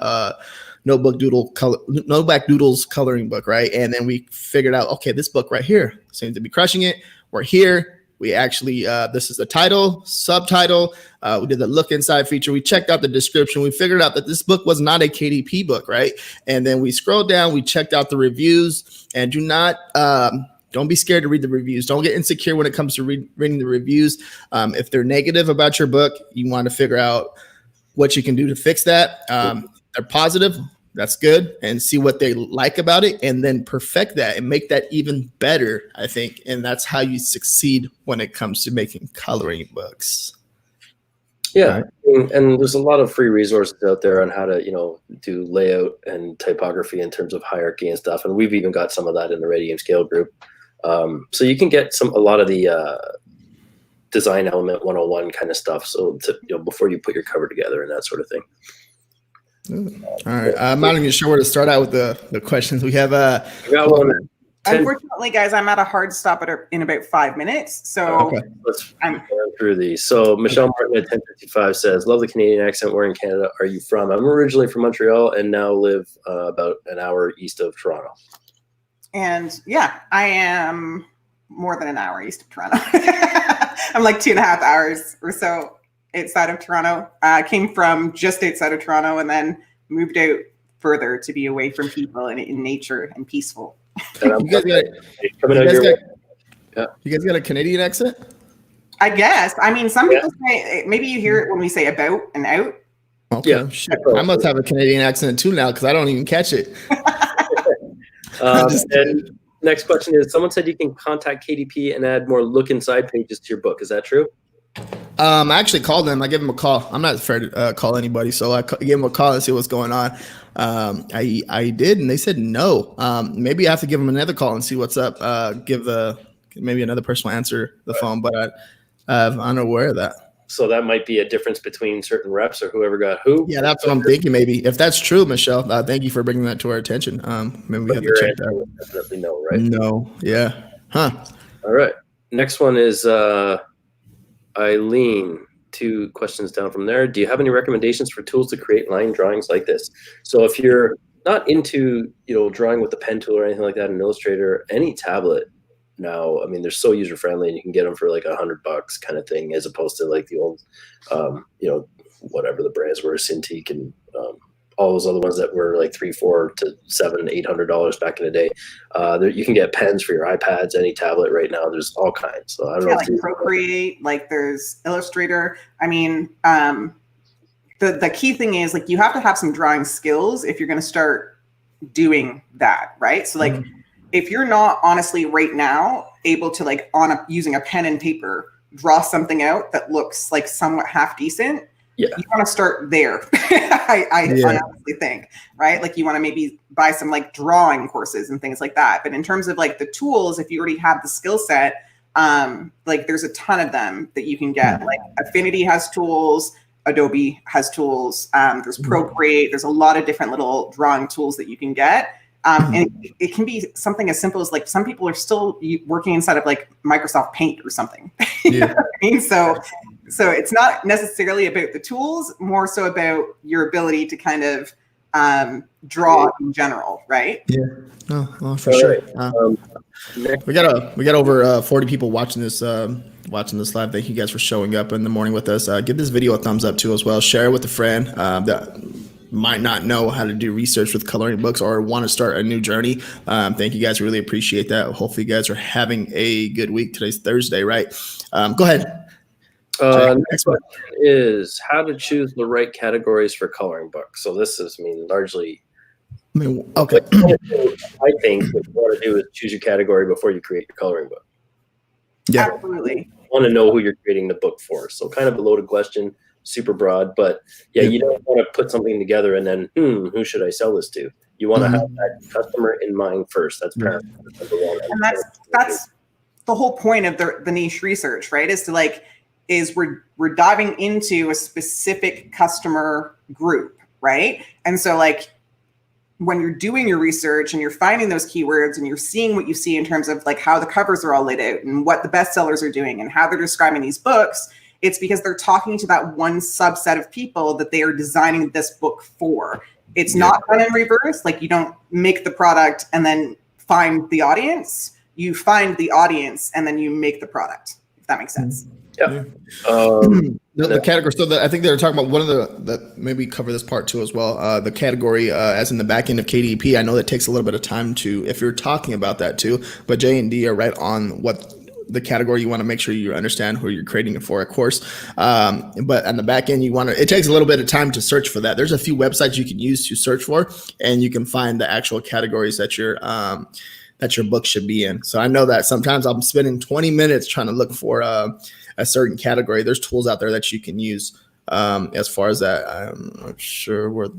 [SPEAKER 1] Notebook Doodle's coloring book, right? And then we figured out, okay, this book right here seems to be crushing it. We're here. We actually, this is the title, subtitle. We did the look inside feature. We checked out the description. We figured out that this book was not a KDP book, right? And then we scrolled down. We checked out the reviews, and don't be scared to read the reviews. Don't get insecure when it comes to reading the reviews. If they're negative about your book, you want to figure out what you can do to fix that. They're positive, that's good, and see what they like about it, and then perfect that and make that even better, I think. And that's how you succeed when it comes to making coloring books.
[SPEAKER 3] Yeah, right. And there's a lot of free resources out there on how to, do layout and typography in terms of hierarchy and stuff. And we've even got some of that in the Radium Scale group. So you can get a lot of the design element 101 kind of stuff. So before you put your cover together and that sort of thing.
[SPEAKER 1] All right. I'm not even sure where to start out with the questions. We have
[SPEAKER 3] got one.
[SPEAKER 2] Unfortunately, guys, I'm at a hard stop in about 5 minutes. So
[SPEAKER 3] let's run through these. So Michelle Martin at 1055 says, love the Canadian accent. Where in Canada are you from? I'm originally from Montreal and now live about an hour east of Toronto.
[SPEAKER 2] And yeah, I am more than an hour east of Toronto. I'm like 2.5 hours or so outside of Toronto. I came from just outside of Toronto and then moved out further to be away from people and in nature and peaceful.
[SPEAKER 1] You guys got a Canadian accent?
[SPEAKER 2] I guess. I mean, some people say, maybe you hear it when we say about and out.
[SPEAKER 1] Okay. Yeah. Shit. I must have a Canadian accent too now because I don't even catch it.
[SPEAKER 3] And next question is, someone said you can contact KDP and add more look inside pages to your book. Is that true?
[SPEAKER 1] I actually called them. I gave them a call. I'm not afraid to call anybody, so I gave them a call and see what's going on. I did, and they said no. Maybe I have to give them another call and see what's up. Maybe another person will answer the phone, but I'm unaware of that.
[SPEAKER 3] So that might be a difference between certain reps or whoever got who.
[SPEAKER 1] Yeah, that's what I'm thinking. Maybe if that's true, Michelle, thank you for bringing that to our attention. Maybe we have to check that.
[SPEAKER 3] Definitely no, right?
[SPEAKER 1] No, yeah, huh?
[SPEAKER 3] All right. Next one is Eileen. 2 questions down from there. Do you have any recommendations for tools to create line drawings like this? So if you're not into, drawing with the pen tool or anything like that in Illustrator, any tablet now, I mean, they're so user friendly and you can get them for like $100 kind of thing, as opposed to like the old, whatever the brands were, Cintiq and all those other ones that were like $300, $400 to $700, $800 back in the day. You can get pens for your iPads, any tablet right now. There's all kinds. So I don't know.
[SPEAKER 2] Like Procreate, like there's Illustrator. I mean, the key thing is like you have to have some drawing skills if you're going to start doing that, right? So like if you're not honestly right now able to like using a pen and paper draw something out that looks like somewhat half decent, you want to start there. I honestly think, right? Like you want to maybe buy some like drawing courses and things like that. But in terms of like the tools, if you already have the skill set, like there's a ton of them that you can get. Like Affinity has tools, Adobe has tools, there's Procreate, there's a lot of different little drawing tools that you can get. And it can be something as simple as like some people are still working inside of like Microsoft Paint or something. You know what I mean? So it's not necessarily about the tools, more so about your ability to kind of draw in general, right?
[SPEAKER 1] Yeah, no, for sure. We got over 40 people watching this live. Thank you guys for showing up in the morning with us. Give this video a thumbs up too as well. Share it with a friend that might not know how to do research with coloring books or want to start a new journey. Thank you guys. Really appreciate that. Hopefully you guys are having a good week. Today's Thursday, right? Go ahead.
[SPEAKER 3] Next one is how to choose the right categories for coloring books. So this is, largely.
[SPEAKER 1] Okay.
[SPEAKER 3] I think what you want to do is choose your category before you create your coloring book.
[SPEAKER 1] Yeah,
[SPEAKER 2] absolutely.
[SPEAKER 3] You want to know who you're creating the book for. So kind of a loaded question, super broad, but you don't want to put something together and then, who should I sell this to? You want to have that customer in mind first. That's paramount.
[SPEAKER 2] And that's the whole point of the niche research, right? Is we're diving into a specific customer group, right? And so like when you're doing your research and you're finding those keywords and you're seeing what you see in terms of like how the covers are all laid out and what the bestsellers are doing and how they're describing these books, it's because they're talking to that one subset of people that they are designing this book for. It's not done in reverse. Like you don't make the product and then find the audience. You find the audience and then you make the product, if that makes sense.
[SPEAKER 3] Yeah.
[SPEAKER 1] The category. So I think they were talking about one of the maybe cover this part too as well. The category as in the back end of KDP. I know that takes a little bit of time to, if you're talking about that too, but J and D are right on what the category you want to make sure you understand who you're creating it for, of course. But on the back end, it takes a little bit of time to search for that. There's a few websites you can use to search for, and you can find the actual categories that your book should be in. So I know that sometimes I'm spending 20 minutes trying to look for a certain category. There's tools out there that you can use. As far as that, I'm not sure what.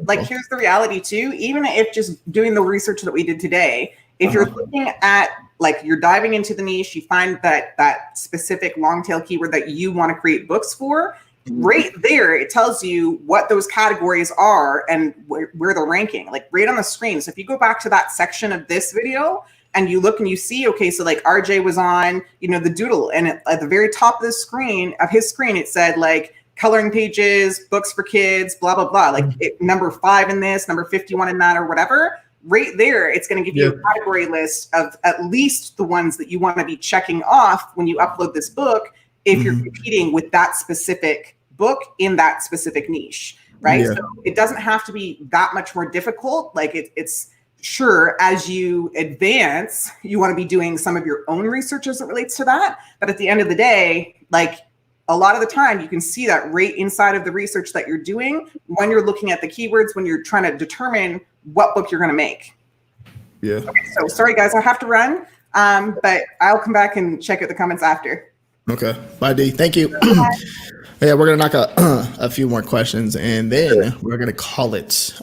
[SPEAKER 2] Like, here's the reality too. Even if just doing the research that we did today, if you're looking at like you're diving into the niche, you find that specific long tail keyword that you want to create books for. Right there, it tells you what those categories are and where they're ranking, like right on the screen. So if you go back to that section of this video and you look and you see, okay, so like RJ was on, the doodle, and at the very top of his screen, it said like coloring pages, books for kids, blah, blah, blah, like number 5 in this, number 51 in that, or whatever. Right there, it's going to give you a category list of at least the ones that you want to be checking off when you upload this book if you're competing with that specific book in that specific niche, right? So it doesn't have to be that much more difficult. Like it's sure, as you advance, you want to be doing some of your own research as it relates to that. But at the end of the day, like a lot of the time you can see that right inside of the research that you're doing when you're looking at the keywords, when you're trying to determine what book you're going to make.
[SPEAKER 1] Yeah. Okay,
[SPEAKER 2] so sorry guys, I have to run, but I'll come back and check out the comments after.
[SPEAKER 1] Okay. Bye, D. Thank you. Yeah, we're going to knock a few more questions and then we're going to call it.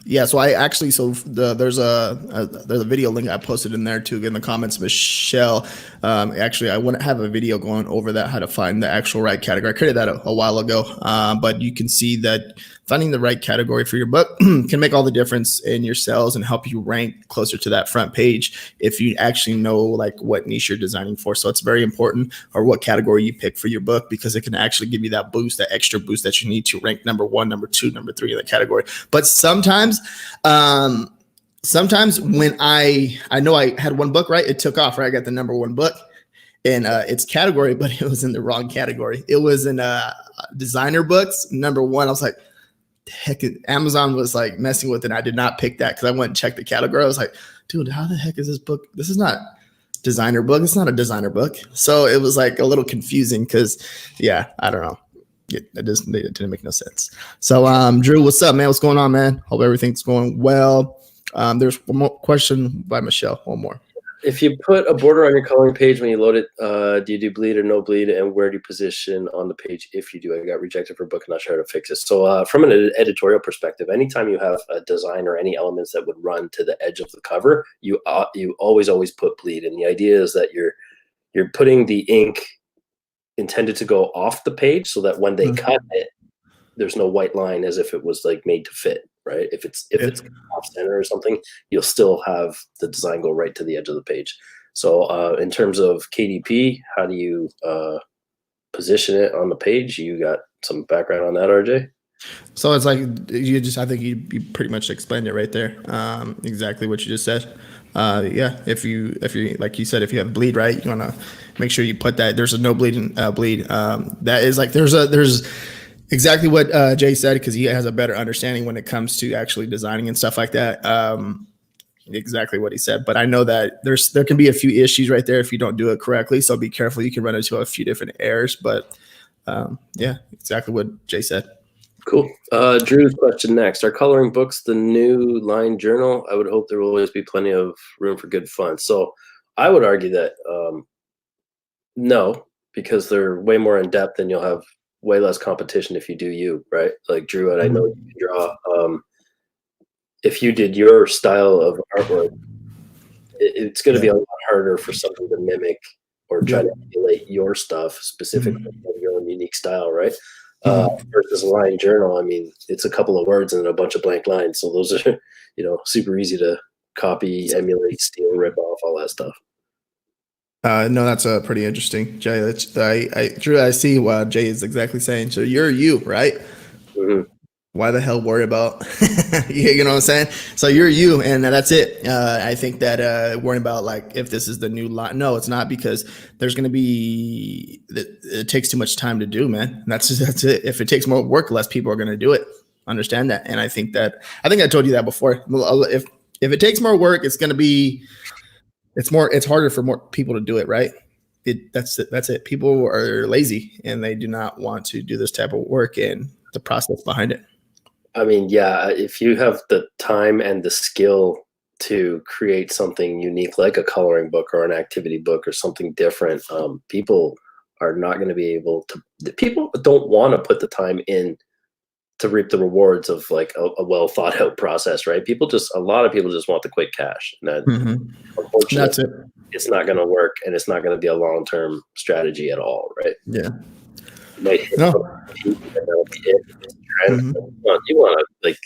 [SPEAKER 1] Yeah, so I actually there's a video link I posted in there too in the comments. Michelle, actually, I want to have a video going over that, how to find the actual right category. I created that a while ago, but you can see that finding the right category for your book can make all the difference in your sales and help you rank closer to that front page if you actually know like what niche you're designing for. So it's very important, or what category you pick for your book, because it can actually give you that boost, that extra boost that you need to rank number 1, number 2, number 3 in the category. But sometimes when I know I had one book, right, it took off, right, I got the number 1 book in its category, but it was in the wrong category. It was in designer books, number 1. I was like, heck, Amazon was like messing with it. I did not pick that because I went and checked the category. I was like, dude, how the heck is this book? This is not designer book. It's not a designer book. So it was like a little confusing because, yeah, I don't know. It didn't make no sense. So, Drew, what's up, man? What's going on, man? Hope everything's going well. There's one more question by Michelle. One more.
[SPEAKER 3] If you put a border on your coloring page when you load it, do you do bleed or no bleed, and where do you position on the page if you do? I got rejected for a book, I'm not sure how to fix it. So from an editorial perspective, anytime you have a design or any elements that would run to the edge of the cover, you always put bleed. And the idea is that you're putting the ink intended to go off the page so that when they cut it, there's no white line as if it was like made to fit, right? If it's off center or something, you'll still have the design go right to the edge of the page. So in terms of KDP, how do you position it on the page? You got some background on that, RJ?
[SPEAKER 1] So it's like I think you pretty much explained it right there. Exactly what you just said. Yeah, if you like you said, if you have bleed, right, you want to make sure you put that. There's a no bleed. That is like there's exactly what Jay said, because he has a better understanding when it comes to actually designing and stuff like that. Exactly what he said. But I know that there can be a few issues right there if you don't do it correctly. So be careful. You can run into a few different errors. But yeah, exactly what Jay said.
[SPEAKER 3] Cool. Drew's question next. Are coloring books the new line journal? I would hope there will always be plenty of room for good fun. So I would argue that no, because they're way more in depth and you'll have way less competition if you do you, right? Like Drew, and I know you can draw. If you did your style of artwork, it's going to be a lot harder for something to mimic or try to emulate your stuff specifically of your own unique style, right? Versus a line journal, I mean, it's a couple of words and a bunch of blank lines. So those are, super easy to copy, emulate, steal, rip off, all that stuff.
[SPEAKER 1] No, that's pretty interesting, Jay. Drew, I see what Jay is exactly saying. So you're you, right?
[SPEAKER 3] Mm-hmm.
[SPEAKER 1] Why the hell worry about, you know what I'm saying? So you're you, and that's it. I think that worrying about like if this is the new line, no, it's not, because there's going to be, it takes too much time to do, man. That's it. If it takes more work, less people are going to do it. Understand that. And I think I told you that before. If it takes more work, it's going to be, it's harder for more people to do it, right? That's it. People are lazy and they do not want to do this type of work and the process behind it.
[SPEAKER 3] I mean, yeah, if you have the time and the skill to create something unique, like a coloring book or an activity book or something different, people are not going to be able to, people don't want to put the time in to reap the rewards of like a well thought out process, right? A lot of people just want the quick cash. And that, unfortunately,
[SPEAKER 1] that's it.
[SPEAKER 3] It's not going to work, and it's not going to be a long-term strategy at all, right?
[SPEAKER 1] Yeah.
[SPEAKER 3] No. You want to, like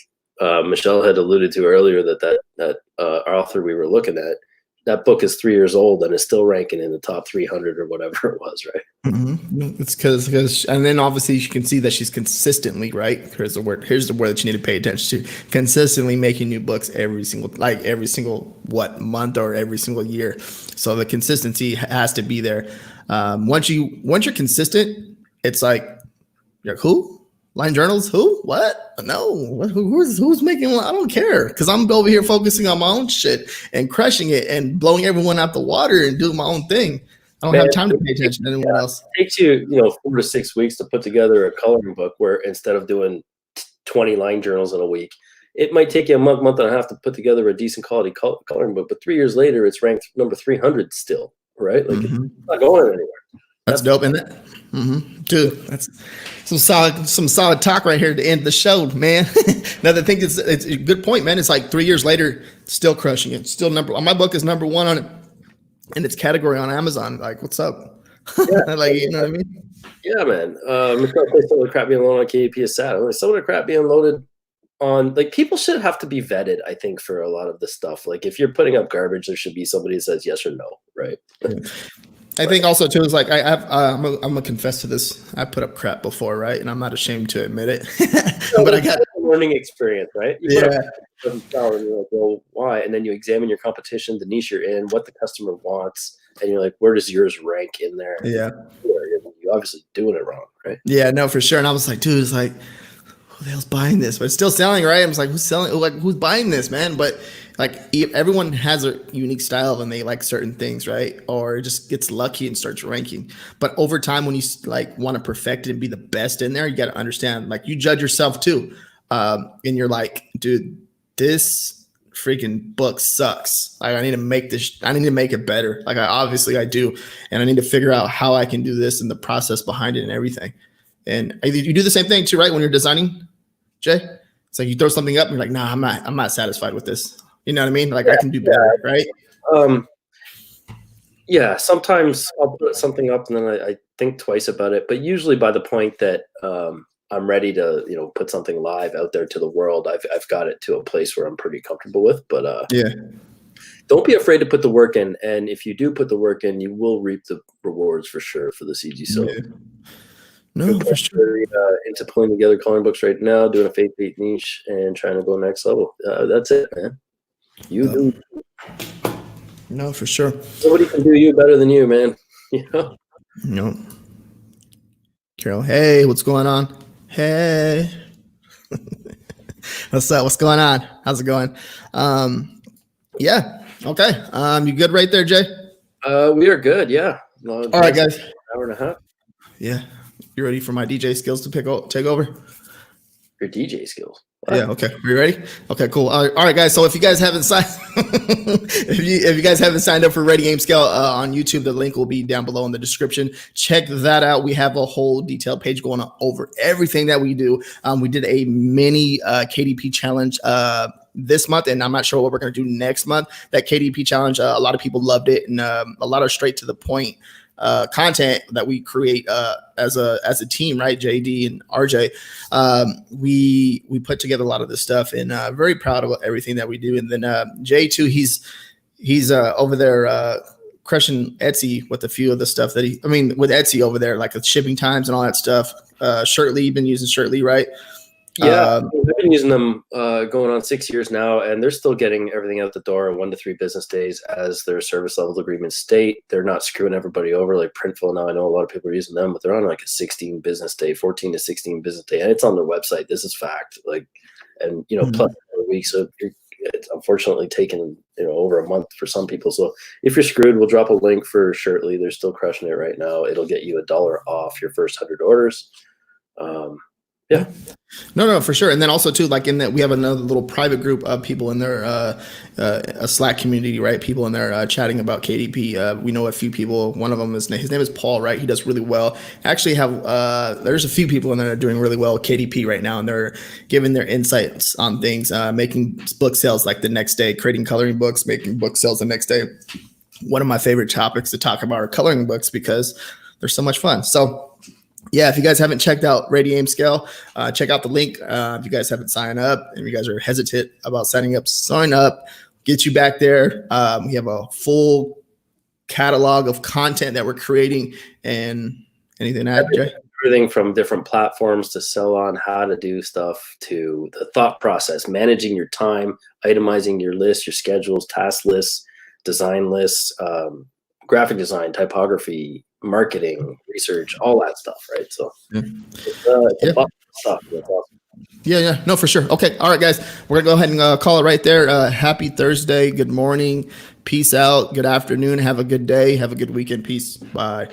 [SPEAKER 3] Michelle had alluded to earlier, that author we were looking at, that book is 3 years old and is still ranking in the top 300 or whatever it was, right?
[SPEAKER 1] It's because, and then obviously you can see that she's consistently, right? Here's the word that you need to pay attention to. Consistently making new books every single month or every single year. So the consistency has to be there. Once you're consistent, it's like, you're like, who? Line journals? Who? What? No. Who's making one? I don't care, because I'm over here focusing on my own shit and crushing it and blowing everyone out the water and doing my own thing. I don't have time to pay attention to anyone else.
[SPEAKER 3] It takes you, 4 to 6 weeks to put together a coloring book, where instead of doing 20 line journals in a week, it might take you a month and a half to put together a decent quality coloring book. But 3 years later, it's ranked number 300 still, right? Like it's not going anywhere.
[SPEAKER 1] That's dope, isn't it? Dude, that's some solid talk right here to end the show, man. Another thing is, it's a good point, man. It's like 3 years later, still crushing it. Still my book is number one on it in its category on Amazon. Like, what's up?
[SPEAKER 3] Yeah.
[SPEAKER 1] Like, you know what I mean?
[SPEAKER 3] Yeah, man. It's not like some of the crap being loaded on KDP is sad. Like, some of the crap being loaded on, like, people should have to be vetted, I think, for a lot of this stuff. Like, if you're putting up garbage, there should be somebody that says yes or no, right?
[SPEAKER 1] I think also too is like I'm gonna confess to this. I put up crap before, right? And I'm not ashamed to admit it. But I got
[SPEAKER 3] a learning experience, right? You put
[SPEAKER 1] yeah.
[SPEAKER 3] up and you're like, well, why? And then you examine your competition, the niche you're in, what the customer wants, and you're like, where does yours rank in there?
[SPEAKER 1] Yeah.
[SPEAKER 3] You're obviously doing it wrong, right?
[SPEAKER 1] Yeah, no, for sure. And I was like, dude, it's like, who the hell's buying this? But it's still selling, right? I was like, who's selling? Like, who's buying this, man? But like, everyone has a unique style and they like certain things, right? Or it just gets lucky and starts ranking. But over time, when you like want to perfect it and be the best in there, you got to understand, like, you judge yourself too, and you're like, dude, this freaking book sucks. Like, I need to make this. I need to make it better. Like, I do, and I need to figure out how I can do this and the process behind it and everything. And you do the same thing too, right? When you're designing, Jay, it's like you throw something up and you're like, nah, I'm not satisfied with this. You know what I mean? Like, I can do better, right?
[SPEAKER 3] Yeah, sometimes I'll put something up and then I think twice about it. But usually by the point that I'm ready to, put something live out there to the world, I've got it to a place where I'm pretty comfortable with. But
[SPEAKER 1] yeah,
[SPEAKER 3] don't be afraid to put the work in. And if you do put the work in, you will reap the rewards for sure for the CG. So.
[SPEAKER 1] Yeah. No, for sure.
[SPEAKER 3] Into pulling together coloring books right now, doing a faith-based niche, and trying to go next level. That's it, man. You do.
[SPEAKER 1] No, for sure.
[SPEAKER 3] Nobody can do you better than you, man.
[SPEAKER 1] No. Carol, hey, what's going on? Hey. What's up? What's going on? How's it going? Yeah. Okay. You good right there, Jay?
[SPEAKER 3] We are good. Yeah.
[SPEAKER 1] All right, guys.
[SPEAKER 3] Hour and a half.
[SPEAKER 1] Yeah. You ready for my DJ skills to take over?
[SPEAKER 3] Your DJ skills. Wow.
[SPEAKER 1] Yeah. Okay. Are you ready? Okay. Cool. All right, guys. So if you guys haven't signed, if you guys haven't signed up for Ready Game Scale on YouTube, the link will be down below in the description. Check that out. We have a whole detailed page going on over everything that we do. We did a mini KDP challenge this month, and I'm not sure what we're going to do next month. That KDP challenge, a lot of people loved it, and a lot of straight to the point content that we create as a team, right? JD and RJ, we put together a lot of this stuff, and very proud of everything that we do. And then Jay too, he's over there crushing Etsy with a few of the stuff that with Etsy over there, like the shipping times and all that stuff. Shirtly, you've been using Shirtly, right?
[SPEAKER 3] Yeah, I've been using them going on 6 years now, and they're still getting everything out the door in 1 to 3 business days as their service level agreements state. They're not screwing everybody over like Printful. Now I know a lot of people are using them, but they're on like a 16 business day, 14 to 16 business day, and it's on their website. This is fact. Like, and plus a week, so it's unfortunately taken over a month for some people. So if you're screwed, we'll drop a link for Shirtly. They're still crushing it right now. It'll get you $1 off your first 100 orders. Yeah.
[SPEAKER 1] No, for sure. And then also too, like in that we have another little private group of people in there, a Slack community, right? People in there chatting about KDP. We know a few people. One of them his name is Paul, right? He does really well. Actually have there's a few people in there that are doing really well with KDP right now, and they're giving their insights on things, making book sales like the next day, creating coloring books, making book sales the next day. One of my favorite topics to talk about are coloring books because they're so much fun. So yeah, if you guys haven't checked out Ready Aim Scale, check out the link. If you guys haven't signed up and you guys are hesitant about signing up, sign up, get you back there. We have a full catalog of content that we're creating. And anything to add, Jay?
[SPEAKER 3] Everything from different platforms to sell on, how to do stuff, to the thought process, managing your time, itemizing your list, your schedules, task lists, design lists, graphic design, typography, marketing, research, all that stuff, right? So it's a lot of stuff. That's awesome.
[SPEAKER 1] Yeah, no, for sure. Okay, all right, guys, we're gonna go ahead and call it right there. Happy Thursday. Good morning. Peace out. Good afternoon. Have a good day. Have a good weekend. Peace. Bye.